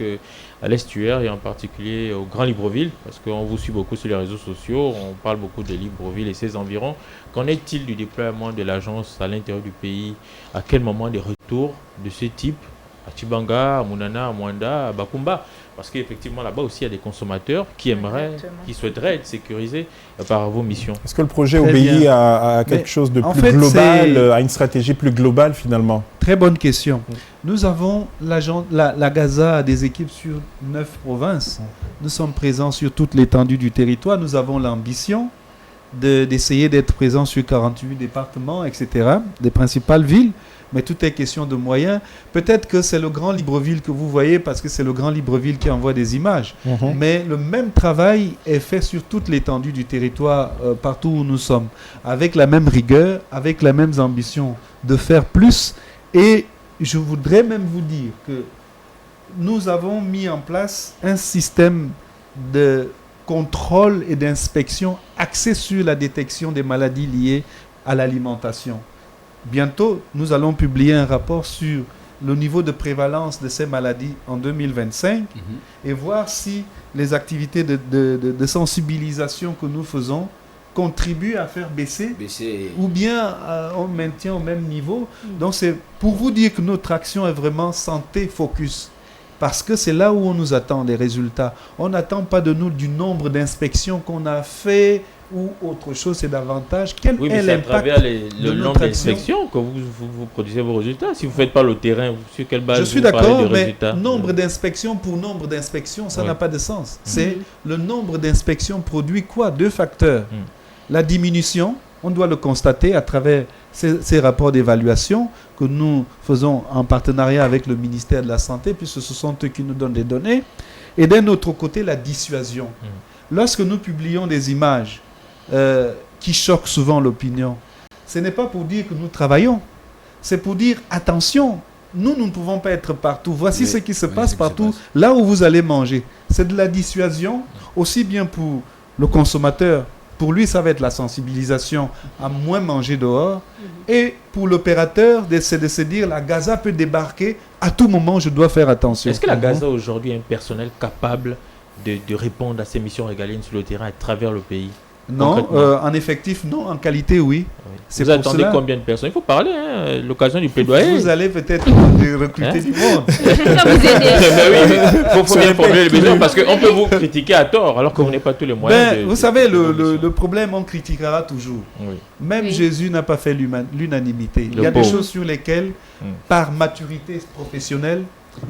à l'estuaire et en particulier au Grand Libreville, parce qu'on vous suit beaucoup sur les réseaux sociaux, on parle beaucoup de Libreville et ses environs. Qu'en est-il du déploiement de l'agence à l'intérieur du pays? À quel moment des retours de ce type à Tibanga, à Mounana, à Mwanda, à Bakumba? Parce qu'effectivement, là-bas aussi, il y a des consommateurs qui souhaiteraient être sécurisés par vos missions. Est-ce que le projet obéit à quelque chose de plus global, à une stratégie plus globale finalement? Très bonne question. Nous avons la Gaza a des équipes sur 9 provinces. Nous sommes présents sur toute l'étendue du territoire. Nous avons l'ambition d'essayer d'être présents sur 48 départements, etc., des principales villes. Mais tout est question de moyens. Peut-être que c'est le Grand Libreville que vous voyez parce que c'est le Grand Libreville qui envoie des images. Mais le même travail est fait sur toute l'étendue du territoire, partout où nous sommes, avec la même rigueur, avec la même ambition de faire plus. Et je voudrais même vous dire que nous avons mis en place un système de contrôle et d'inspection axé sur la détection des maladies liées à l'alimentation. Bientôt, nous allons publier un rapport sur le niveau de prévalence de ces maladies en 2025 et voir si les activités de sensibilisation que nous faisons contribuent à faire baisser. Ou bien on maintient au même niveau. Donc c'est pour vous dire que notre action est vraiment santé focus. Parce que c'est là où on nous attend des résultats. On n'attend pas de nous du nombre d'inspections qu'on a fait ou autre chose, c'est davantage. Quel est l'impact à travers le nombre d'inspections que vous produisez vos résultats. Si vous ne faites pas le terrain, sur quelle base vous parlez des résultats? Nombre d'inspections pour nombre d'inspections, ça n'a pas de sens. C'est le nombre d'inspections produit quoi? 2 facteurs. La diminution, on doit le constater à travers ces rapports d'évaluation que nous faisons en partenariat avec le ministère de la Santé, puisque ce sont eux qui nous donnent des données. Et d'un autre côté, la dissuasion. Lorsque nous publions des images qui choquent souvent l'opinion, ce n'est pas pour dire que nous travaillons, c'est pour dire attention, nous ne pouvons pas être partout. Voici ce qui se passe partout, là où vous allez manger. C'est de la dissuasion, aussi bien pour le consommateur. Pour lui, ça va être la sensibilisation à moins manger dehors. Et pour l'opérateur, c'est de se dire, la Gaza peut débarquer à tout moment, je dois faire attention. Est-ce que la Gaza aujourd'hui a un personnel capable de répondre à ses missions régaliennes sur le terrain à travers le pays? Non, en effectif, non. En qualité, oui. Vous attendez combien de personnes? Il faut parler, hein, l'occasion du plaidoyer. Vous allez peut-être recruter du monde. Il faut bien formuler les besoins parce qu'on peut vous critiquer à tort alors que vous n'avez pas tous les moyens. Vous savez, le problème, on critiquera toujours. Oui. Même Jésus n'a pas fait l'unanimité. Il y a des choses sur lesquelles, par maturité professionnelle,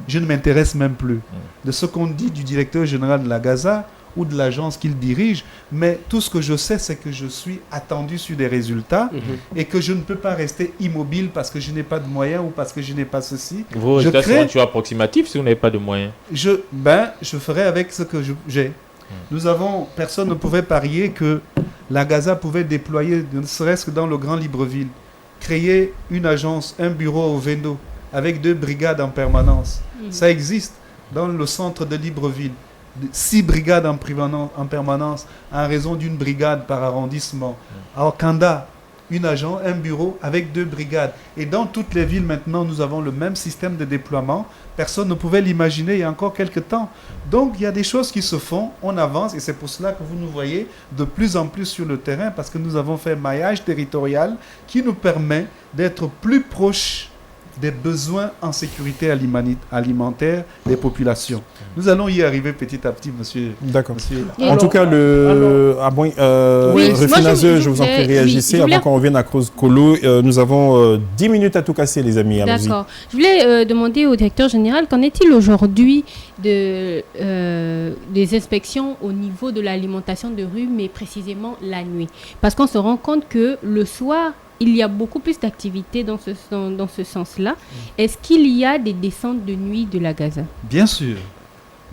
je ne m'intéresse même plus. De ce qu'on dit du directeur général de la Gaza ou de l'agence qu'il dirige, mais tout ce que je sais, c'est que je suis attendu sur des résultats et que je ne peux pas rester immobile parce que je n'ai pas de moyens ou parce que je n'ai pas ceci. Vos résultats seront toujours approximatifs si vous n'avez pas de moyens. Je ferai avec ce que j'ai. Personne ne pouvait parier que la Gaza pouvait déployer, ne serait-ce que dans le Grand Libreville, créer une agence, un bureau au Vendo, avec 2 brigades en permanence. Ça existe dans le centre de Libreville. 6 brigades en permanence en raison d'une brigade par arrondissement. À Okanda, un bureau avec 2 brigades. Et dans toutes les villes maintenant, nous avons le même système de déploiement. Personne ne pouvait l'imaginer il y a encore quelques temps. Donc il y a des choses qui se font, on avance et c'est pour cela que vous nous voyez de plus en plus sur le terrain parce que nous avons fait un maillage territorial qui nous permet d'être plus proches des besoins en sécurité alimentaire des populations. Nous allons y arriver petit à petit, monsieur. D'accord. En tout cas, Refinazeux, je vous en prie, réagissez avant qu'on revienne à Colo. Nous avons 10 minutes à tout casser, les amis. D'accord. Je voulais demander au directeur général, qu'en est-il aujourd'hui des inspections au niveau de l'alimentation de rue, mais précisément la nuit? Parce qu'on se rend compte que le soir, il y a beaucoup plus d'activités dans ce sens-là. Est-ce qu'il y a des descentes de nuit de la Gaza? Bien sûr.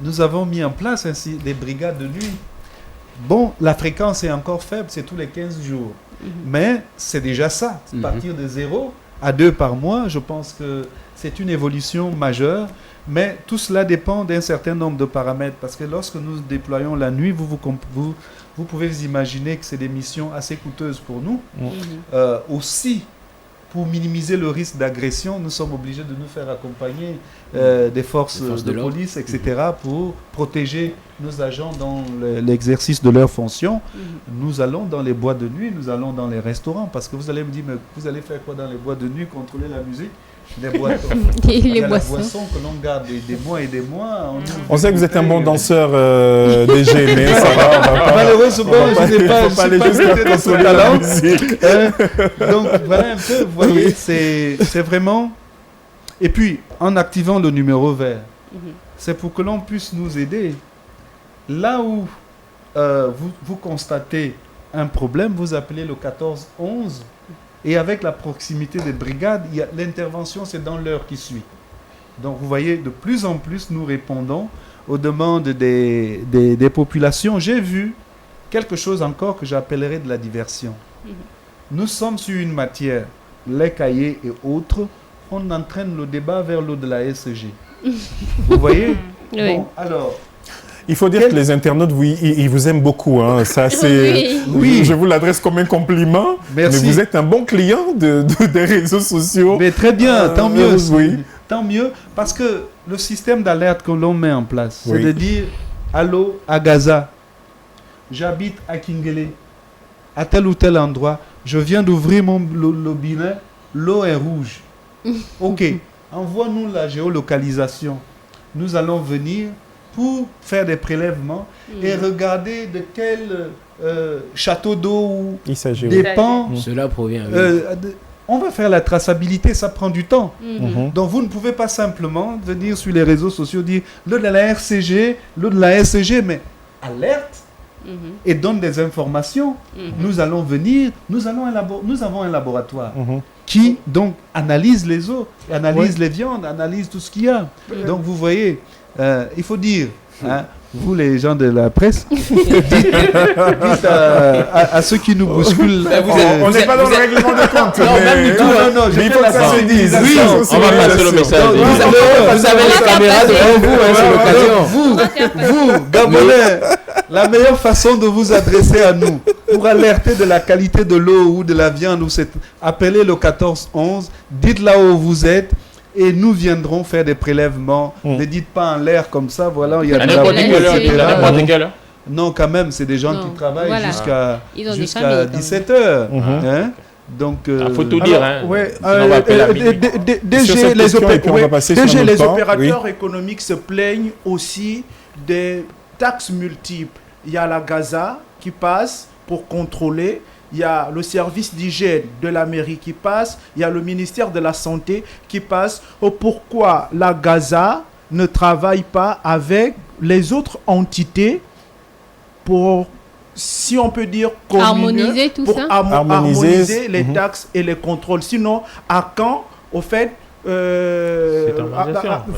Nous avons mis en place ainsi des brigades de nuit. Bon, la fréquence est encore faible, c'est tous les 15 jours. Mais c'est déjà ça. Partir de 0 à 2 par mois, je pense que c'est une évolution majeure. Mais tout cela dépend d'un certain nombre de paramètres. Parce que lorsque nous déployons la nuit, vous pouvez vous imaginer que c'est des missions assez coûteuses pour nous. Aussi, pour minimiser le risque d'agression, nous sommes obligés de nous faire accompagner des forces de police, etc., pour protéger nos agents dans l'exercice de leurs fonctions. Nous allons dans les boîtes de nuit, nous allons dans les restaurants, parce que vous allez me dire, mais vous allez faire quoi dans les boîtes de nuit? Contrôler la musique? Les boissons que l'on garde des mois et des mois. On sait que vous êtes un bon danseur DG, mais ça va. Malheureusement, je n'ai pas aller jusqu'à contrôler la musique. Donc voilà un peu, vous voyez, c'est vraiment... Et puis, en activant le numéro vert, c'est pour que l'on puisse nous aider. Là où vous constatez un problème, vous appelez le 14-11. Et avec la proximité des brigades, l'intervention, c'est dans l'heure qui suit. Donc, vous voyez, de plus en plus, nous répondons aux demandes des populations. J'ai vu quelque chose encore que j'appellerais de la diversion. Nous sommes sur une matière, les cahiers et autres, on entraîne le débat vers l'eau de la SG. Vous voyez? Bon, alors... Il faut dire que les internautes, ils vous aiment beaucoup. Hein. Ça, c'est, oui. Je vous l'adresse comme un compliment. Merci. Mais vous êtes un bon client des réseaux sociaux. Mais très bien, tant mieux. Tant mieux, parce que le système d'alerte que l'on met en place, c'est de dire « Allô, à Gaza, j'habite à Kingele, à tel ou tel endroit, je viens d'ouvrir mon robinet, l'eau est rouge. Ok, envoie-nous la géolocalisation. Nous allons venir pour faire des prélèvements et regarder de quel château d'eau dépend. Cela provient. On va faire la traçabilité, ça prend du temps. Donc vous ne pouvez pas simplement venir sur les réseaux sociaux dire l'eau de la RCG, l'eau de la SCG, mais alerte et donne des informations. Nous allons venir, nous avons un laboratoire qui donc analyse les eaux, analyse les viandes, analyse tout ce qu'il y a. Donc vous voyez, il faut dire, hein, vous les gens de la presse, dites à ceux qui nous bousculent. On n'est pas dans le règlement de compte. Non, même du tout. Non, mais il faut que ça se dise. Oui, on va passer le message. Vous avez les caméras devant vous, c'est l'occasion. Vous, Gabonais, la meilleure façon de vous adresser à nous pour alerter de la qualité de l'eau ou de la viande, appelez le 14-11, dites là où vous êtes. Et nous viendrons faire des prélèvements. Ne dites pas en l'air comme ça, voilà, il y a de la... Non, quand même, c'est des gens qui travaillent jusqu'à 17h. Hein? Donc, il faut tout dire. DG, les opérateurs économiques se plaignent aussi des taxes multiples. Il y a la Gaza qui passe pour contrôler. Il y a le service d'hygiène de la mairie qui passe. Il y a le ministère de la Santé qui passe. Pourquoi la Gaza ne travaille pas avec les autres entités pour, si on peut dire, harmoniser tout ça, harmoniser les taxes et les contrôles. Sinon, à quand, au fait,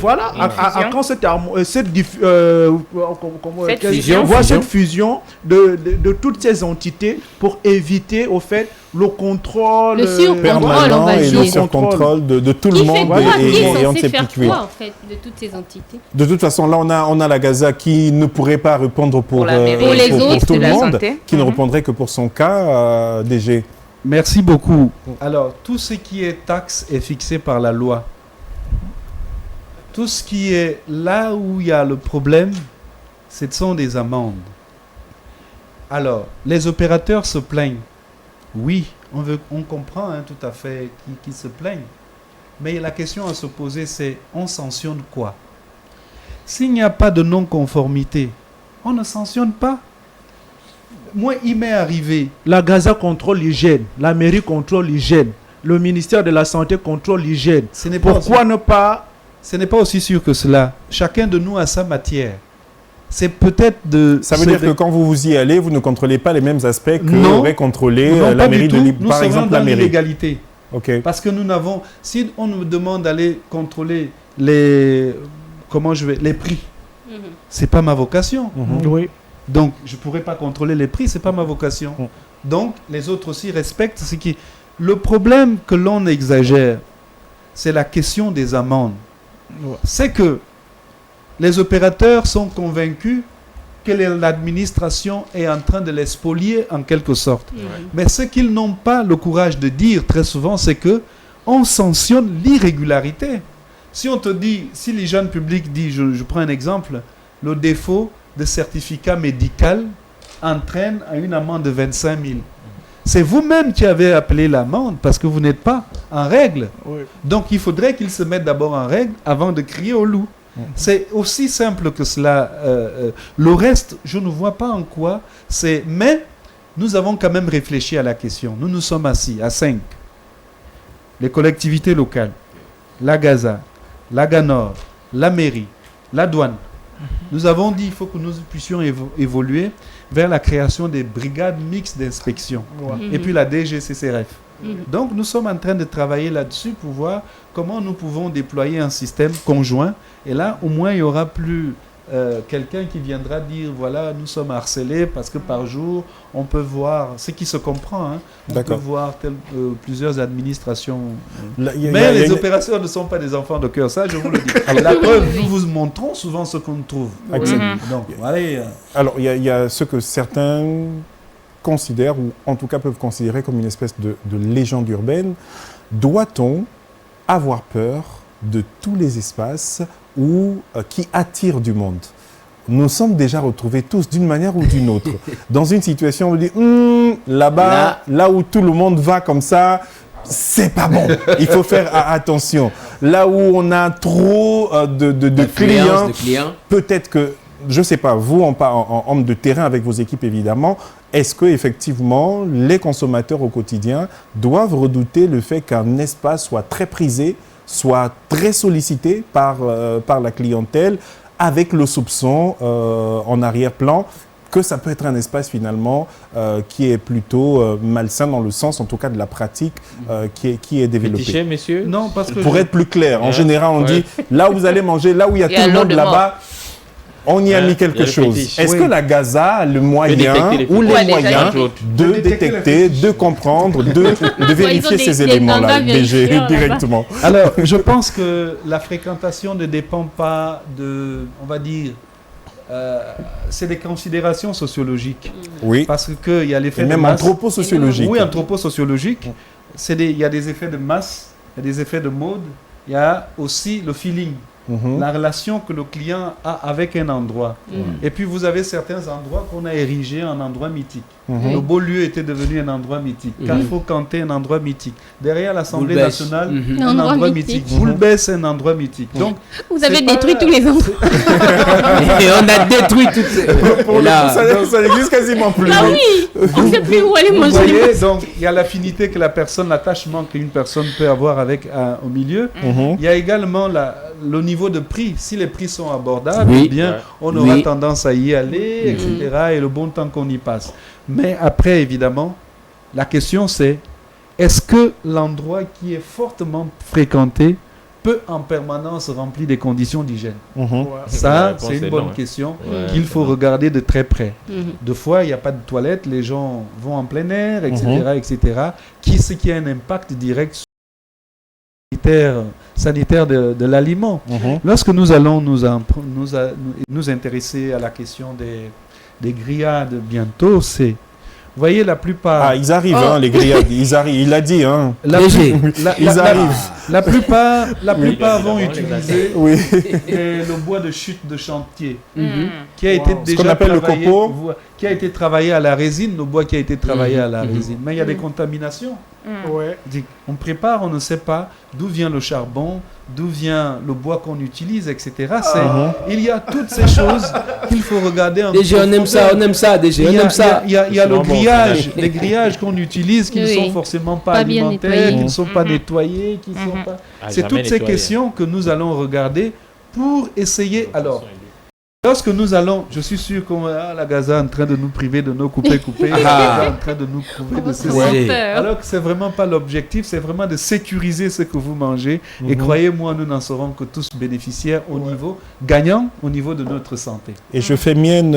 voilà, à quand cette fusion de toutes ces entités pour éviter, au fait, le contrôle, le surcontrôle, on va dire, le surcontrôle de tout le monde et on ne sait faire quoi en fait de toutes ces entités. De toute façon, là on a la Gaza qui ne pourrait pas répondre pour tout le monde, qui ne répondrait que pour son cas, DG. Merci beaucoup. Alors, tout ce qui est taxe est fixé par la loi. Tout ce qui est là où il y a le problème, ce sont des amendes. Alors, les opérateurs se plaignent. Oui, on comprend tout à fait qui se plaignent. Mais la question à se poser, c'est on sanctionne quoi? S'il n'y a pas de non-conformité, on ne sanctionne pas. Moi, il m'est arrivé. La Gaza contrôle l'hygiène, la mairie contrôle l'hygiène, le ministère de la Santé contrôle l'hygiène. Pourquoi ne pas... Ce n'est pas aussi sûr que cela. Chacun de nous a sa matière. C'est peut-être de... Ça veut dire que quand vous y allez, vous ne contrôlez pas les mêmes aspects que aurait contrôlé la mairie de Libre, par exemple la mairie. L'illégalité. Okay. Parce que nous n'avons... Si on nous demande d'aller contrôler les prix, c'est pas ma vocation. Oui. Donc, je ne pourrais pas contrôler les prix, ce n'est pas ma vocation. Donc, les autres aussi respectent ce qui... Le problème que l'on exagère, c'est la question des amendes. C'est que les opérateurs sont convaincus que l'administration est en train de les spolier en quelque sorte. Mais ce qu'ils n'ont pas le courage de dire très souvent, c'est que on sanctionne l'irrégularité. Si on te dit, si les jeunes publics disent, je prends un exemple, le défaut de certificat médical entraîne à une amende de 25 000. C'est vous-même qui avez appelé l'amende parce que vous n'êtes pas en règle. Donc il faudrait qu'ils se mettent d'abord en règle avant de crier au loup. C'est aussi simple que cela. Le reste, je ne vois pas en quoi c'est... Mais nous avons quand même réfléchi à la question. Nous nous sommes assis à 5. Les collectivités locales, la Gaza, la Ganor, la mairie, la douane. Nous avons dit qu'il faut que nous puissions évoluer vers la création des brigades mixtes d'inspection et puis la DGCCRF. Donc nous sommes en train de travailler là-dessus pour voir comment nous pouvons déployer un système conjoint et là au moins il n'y aura plus quelqu'un qui viendra dire voilà nous sommes harcelés parce que par jour on peut voir ce qui se comprend on peut voir plusieurs administrations mais les opérateurs ne sont pas des enfants de cœur, ça je vous le dis. La preuve, nous vous montrons souvent ce qu'on trouve. Donc, alors il y a ce que certains considèrent ou en tout cas peuvent considérer comme une espèce de légende urbaine. Doit-on avoir peur de tous les espaces qui attirent du monde? Nous sommes déjà retrouvés tous d'une manière ou d'une autre dans une situation où on dit là-bas, là où tout le monde va comme ça, c'est pas bon. Il faut faire attention. Là où on a trop de clients, peut-être que, je ne sais pas, vous en homme de terrain avec vos équipes évidemment, est-ce que effectivement les consommateurs au quotidien doivent redouter le fait qu'un espace soit très prisé, soit très sollicité par la clientèle, avec le soupçon en arrière-plan que ça peut être un espace finalement qui est plutôt malsain dans le sens en tout cas de la pratique qui est développée. Fétiché, messieurs? Non, parce que pour être plus clair, en général on dit là où vous allez manger, là où il y a tout le monde là-bas, on y a mis quelque chose. Est-ce que la Gaza a le moyen ou les moyens de détecter, de comprendre, de vérifier ces éléments-là directement? Alors, je pense que la fréquentation ne dépend pas de, on va dire, c'est des considérations sociologiques. Oui. Parce qu'il y a l'effet de masse. Même anthroposociologique. Oui, anthroposociologique. Il y a des effets de masse, il y a des effets de mode, il y a aussi le feeling. la relation que le client a avec un endroit. Et puis vous avez certains endroits qu'on a érigés en endroits mythiques. Le Beau-Lieu était devenu un endroit mythique. Carrefour Kanté, un endroit mythique. Derrière l'Assemblée nationale, un endroit mythique. Boulbès, un endroit mythique. Donc, vous avez détruit tous les endroits. Et on a détruit toutes ces... Pour le coup, ça n'existe quasiment plus. Ah oui, on ne sait plus où aller manger. Vous voyez, donc il y a l'affinité que la personne, l'attachement qu'une personne peut avoir avec au milieu. Il y a également le niveau de prix. Si les prix sont abordables, eh bien, on aura tendance à y aller, etc. Et le bon temps qu'on y passe. Mais après, évidemment, la question c'est, est-ce que l'endroit qui est fortement fréquenté peut en permanence remplir des conditions d'hygiène? Ça, c'est une bonne question qu'il faut regarder de très près. Deux fois, il n'y a pas de toilettes, les gens vont en plein air, etc., etc. Ce qui a un impact direct sur sanitaire de l'aliment. Lorsque nous allons nous intéresser à la question des grillades bientôt, c'est... Vous voyez, la plupart... Ah, ils arrivent, les grillades. Ils arrivent, il l'a dit. Hein. Ils arrivent. La plupart vont utiliser le bois de chute de chantier, qui a été déjà... Ce qu'on appelle le copeau. Qui a été travaillé à la résine, le bois qui a été travaillé à la résine. Mais il y a des contaminations. On prépare, on ne sait pas d'où vient le charbon, d'où vient le bois qu'on utilise, etc. Il y a toutes ces choses qu'il faut regarder en Déjà, on aime ça, déjà, on aime ça. Il y a le grillage, les grillages qu'on utilise qui ne sont forcément pas alimentaires, qui ne sont pas nettoyés, qui sont pas... C'est toutes ces questions que nous allons regarder pour essayer... Alors, lorsque nous allons, je suis sûr que la Gaza est en train de nous priver de nos coupés, en train de nous priver de ceci. Alors que c'est vraiment pas l'objectif, c'est vraiment de sécuriser ce que vous mangez. Et croyez-moi, nous n'en serons que tous bénéficiaires au niveau gagnant, au niveau de notre santé. Et je fais mienne,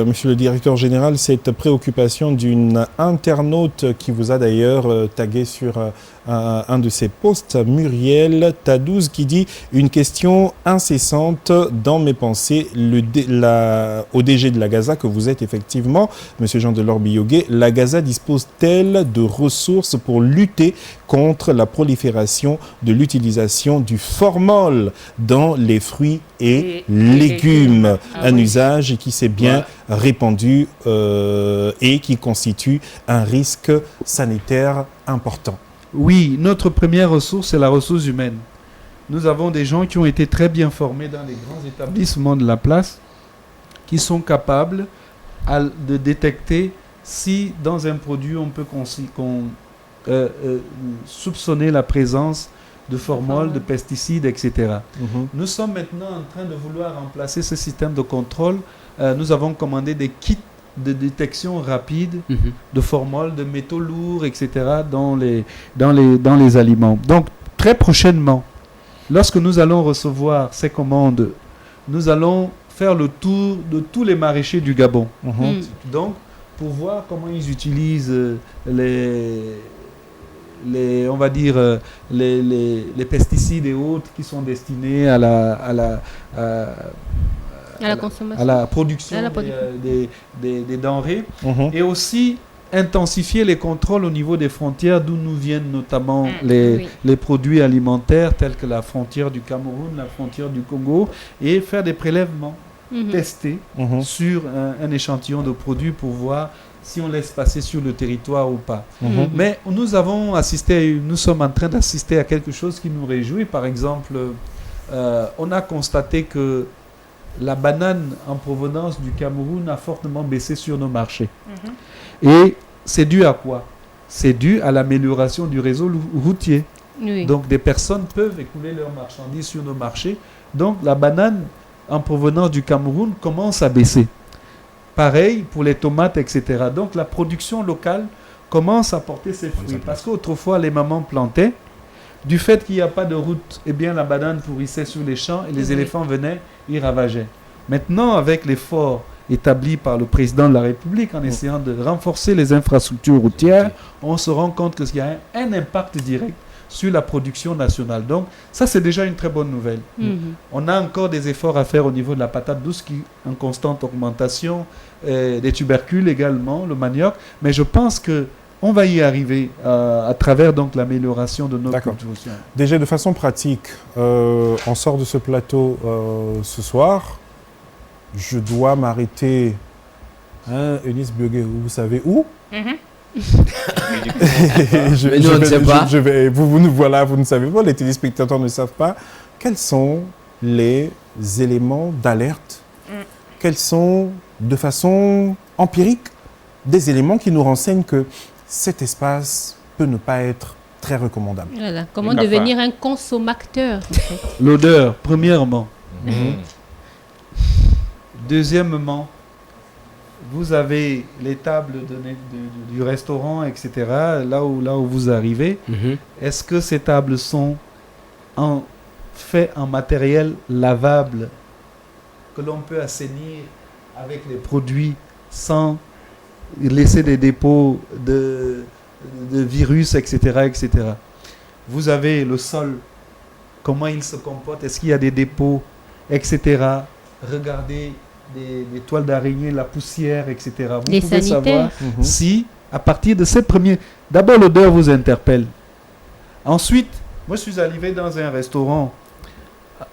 monsieur le directeur général, cette préoccupation d'une internaute qui vous a d'ailleurs tagué sur un de ses posts, Muriel Tadouz, qui dit une question incessante dans mes pensées. Au DG de la Gaza que vous êtes effectivement, M. Jean-Delors Biyogué, la Gaza dispose-t-elle de ressources pour lutter contre la prolifération de l'utilisation du formol dans les fruits et légumes, un usage qui s'est bien répandu et qui constitue un risque sanitaire important? Oui, notre première ressource, c'est la ressource humaine. Nous avons des gens qui ont été très bien formés dans les grands établissements de la place, qui sont capables de détecter si dans un produit on peut soupçonner la présence de formol, de pesticides, etc. Nous sommes maintenant en train de vouloir remplacer ce système de contrôle. Nous avons commandé des kits de détection rapide de formol, de métaux lourds, etc. dans les aliments. Donc, très prochainement, lorsque nous allons recevoir ces commandes, nous allons faire le tour de tous les maraîchers du Gabon. Donc, pour voir comment ils utilisent les pesticides et autres qui sont destinés à la production des denrées. Et aussi intensifier les contrôles au niveau des frontières d'où nous viennent notamment les produits alimentaires tels que la frontière du Cameroun, la frontière du Congo, et faire des prélèvements testés sur un échantillon de produits pour voir si on laisse passer sur le territoire ou pas. Mais nous sommes en train d'assister à quelque chose qui nous réjouit. Par exemple, on a constaté que la banane en provenance du Cameroun a fortement baissé sur nos marchés. Et c'est dû à quoi? C'est dû à l'amélioration du réseau routier. Donc des personnes peuvent écouler leurs marchandises sur nos marchés. Donc la banane en provenance du Cameroun commence à baisser. Pareil pour les tomates, etc. Donc la production locale commence à porter ses fruits. Parce qu'autrefois, les mamans plantaient. Du fait qu'il n'y a pas de route, eh bien la banane pourrissait sur les champs et les éléphants venaient, ils ravageaient. Maintenant, avec l'effort établi par le président de la République en essayant de renforcer les infrastructures routières, on se rend compte qu'il y a un impact direct sur la production nationale. Donc, ça, c'est déjà une très bonne nouvelle. On a encore des efforts à faire au niveau de la patate douce qui est en constante augmentation, des tubercules également, le manioc. Mais je pense que On va y arriver à travers donc l'amélioration de notre culture. Déjà, de façon pratique, on sort de ce plateau ce soir. Je dois m'arrêter, Eunice Biogué, vous savez où? Je ne sais pas. Vous ne savez pas, les téléspectateurs ne savent pas. Quels sont les éléments d'alerte? Quels sont, de façon empirique, des éléments qui nous renseignent que cet espace peut ne pas être très recommandable? Voilà. Comment devenir un consommateur en fait. L'odeur, premièrement. Deuxièmement, vous avez les tables du restaurant, etc., là où vous arrivez. Est-ce que ces tables sont faites en matériel lavable que l'on peut assainir avec les produits sans laisser des dépôts de virus, etc., etc. Vous avez le sol, comment il se comporte, est-ce qu'il y a des dépôts, etc. Regardez des toiles d'araignée, la poussière, etc. Vous les pouvez sanitaires. savoir si, à partir de ces premiers... D'abord, l'odeur vous interpelle. Ensuite, moi, je suis arrivé dans un restaurant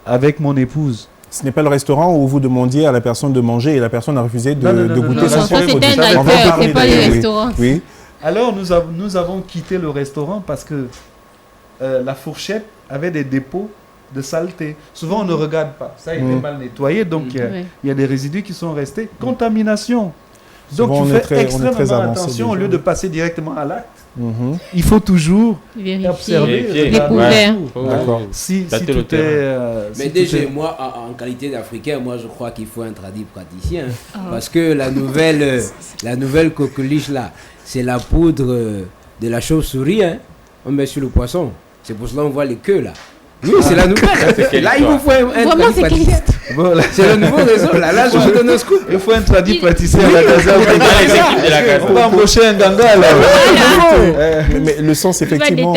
avec mon épouse. Ce n'est pas le restaurant où vous demandiez à la personne de manger et la personne a refusé de goûter. Non, ça c'était un acteur, c'est pas le restaurant. Oui. Alors, nous avons quitté le restaurant parce que la fourchette avait des dépôts de saleté. Souvent, on ne regarde pas. Ça, il est mal nettoyé, donc il y a des résidus qui sont restés. Contamination. Donc, souvent, tu fais extrêmement attention au lieu de passer directement à l'acte. Il faut toujours observer, découvert. D'accord. Si tout est... Mais déjà, moi, en qualité d'Africain, moi, je crois qu'il faut un tradit praticien. Parce que la nouvelle coqueluche, là, c'est la poudre de la chauve-souris. Hein. On met sur le poisson. C'est pour cela qu'on voit les queues, là. Oui, c'est la nouvelle. Là, il vous faut un tradit praticien. Voilà. C'est le nouveau réseau. Là, je vous donne un scoop. Il faut un tradit praticien à la Gaza. On va embaucher un ganga, là. Mais le sens, effectivement,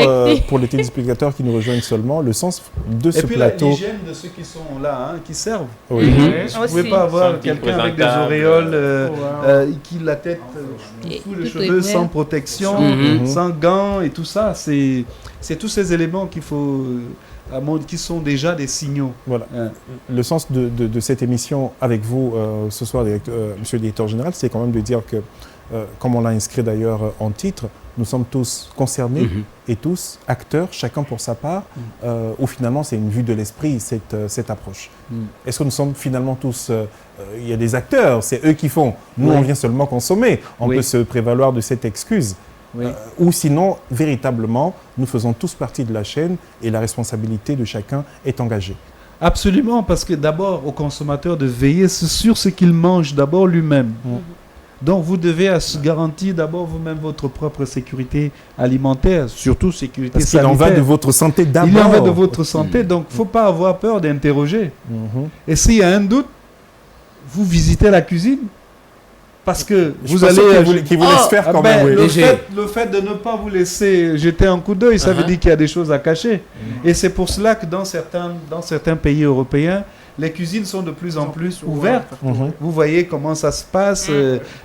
pour les téléspectateurs qui nous rejoignent seulement, le sens de ce plateau... Et puis l'hygiène de ceux qui sont là, qui servent. Oui. Vous ne pouvez pas avoir quelqu'un avec des auréoles, qui la tête, tous les cheveux sans protection, sans gants et tout ça. C'est tous ces éléments qu'il faut... qui sont déjà des signaux. Voilà. Le sens de cette émission avec vous ce soir, monsieur le directeur général, c'est quand même de dire que, comme on l'a inscrit d'ailleurs en titre, nous sommes tous concernés et tous acteurs, chacun pour sa part, où finalement c'est une vue de l'esprit, cette approche. Est-ce que nous sommes finalement tous... il y a des acteurs, c'est eux qui font. Nous, on vient seulement consommer. On peut se prévaloir de cette excuse. Ou sinon, véritablement, nous faisons tous partie de la chaîne et la responsabilité de chacun est engagée. Absolument, parce que d'abord, au consommateur de veiller sur ce qu'il mange d'abord lui-même. Donc, vous devez garantir d'abord vous-même votre propre sécurité alimentaire, surtout sécurité sanitaire. Parce qu'il en va de votre santé d'abord. Il en va de votre santé, donc il ne faut pas avoir peur d'interroger. Et s'il y a un doute, vous visitez la cuisine. Parce que vous allez... Qui vous laisse faire quand même. Le fait de ne pas vous laisser jeter un coup d'œil, ça veut dire qu'il y a des choses à cacher. Et c'est pour cela que dans certains pays européens, les cuisines sont de plus en plus ouvertes. Vous voyez comment ça se passe.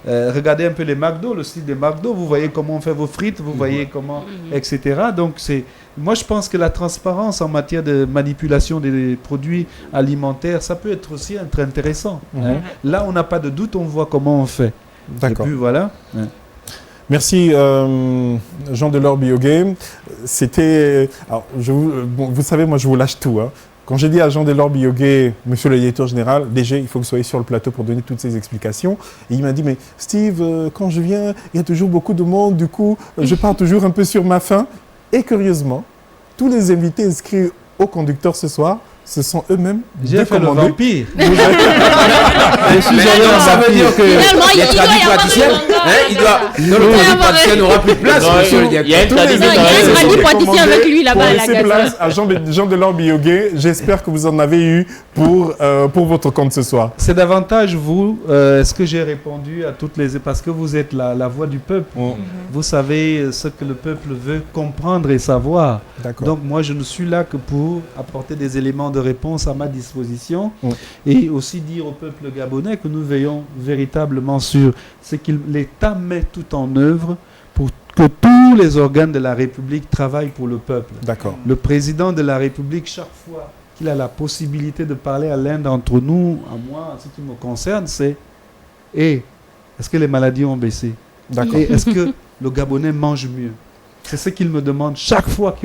Regardez un peu les McDo, le style des McDo. Vous voyez comment on fait vos frites, vous voyez comment, etc. Donc, moi, je pense que la transparence en matière de manipulation des produits alimentaires, ça peut être aussi très intéressant. Là, on n'a pas de doute, on voit comment on fait. D'accord. Et puis, voilà. Merci Jean-Delors Biogué. C'était... vous savez, moi, je vous lâche tout. Quand j'ai dit à Jean-Delors Biogué, monsieur le directeur général, déjà, il faut que vous soyez sur le plateau pour donner toutes ces explications. Et il m'a dit, mais Steve, quand je viens, il y a toujours beaucoup de monde, du coup, je pars toujours un peu sur ma faim. Et curieusement, tous les invités inscrits au conducteur ce soir, ce sont eux-mêmes j'ai fait le vampire. Ça veut dire que les tradis praticiens, le tradit praticien n'aura plus de place. Il y a un tradit praticien avec lui là-bas à la place à Jean-Delors Biogué. J'espère que vous en avez eu pour votre compte ce soir. C'est davantage vous, est-ce que j'ai répondu à toutes les... Parce que vous êtes la voix du peuple. Vous savez ce que le peuple veut comprendre et savoir. Donc moi, je ne suis là que pour apporter des éléments de réponse à ma disposition et aussi dire au peuple gabonais que nous veillons véritablement sur ce que l'État met tout en œuvre pour que tous les organes de la République travaillent pour le peuple. D'accord. Le président de la République, chaque fois qu'il a la possibilité de parler à l'un d'entre nous, à moi, en ce qui me concerne, c'est est-ce que les maladies ont baissé? D'accord. Et est-ce que le Gabonais mange mieux? C'est ce qu'il me demande chaque fois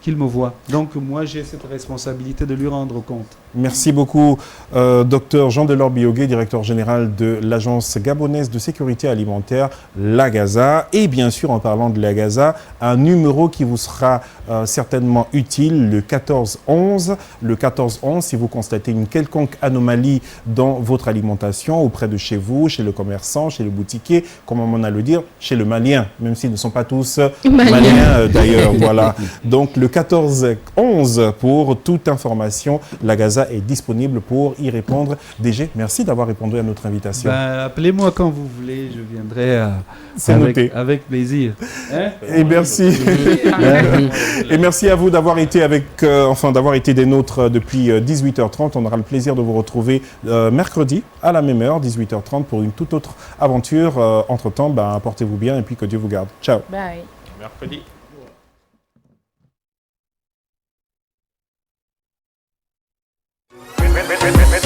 qu'il me voit. Donc moi, j'ai cette responsabilité de lui rendre compte. Merci beaucoup, Dr Jean-Delors Biogué, directeur général de l'Agence gabonaise de sécurité alimentaire, l'AGASA. Et bien sûr, en parlant de l'AGASA, un numéro qui vous sera certainement utile, le 1411. Le 1411, si vous constatez une quelconque anomalie dans votre alimentation, auprès de chez vous, chez le commerçant, chez le boutiquier, comme on a le dire, chez le malien, même s'ils ne sont pas tous maliens d'ailleurs. Voilà. Donc le 1411 pour toute information, l'AGASA est disponible pour y répondre. DG, merci d'avoir répondu à notre invitation. Appelez-moi quand vous voulez, je viendrai avec plaisir. Hein? Et merci. Et merci à vous d'avoir été d'avoir été des nôtres depuis 18h30. On aura le plaisir de vous retrouver mercredi à la même heure, 18h30, pour une toute autre aventure. Entre-temps, portez-vous bien et puis que Dieu vous garde. Ciao. Bye. Mercredi.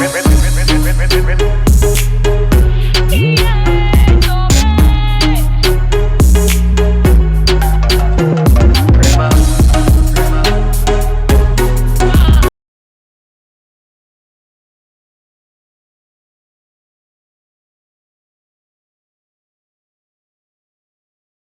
Red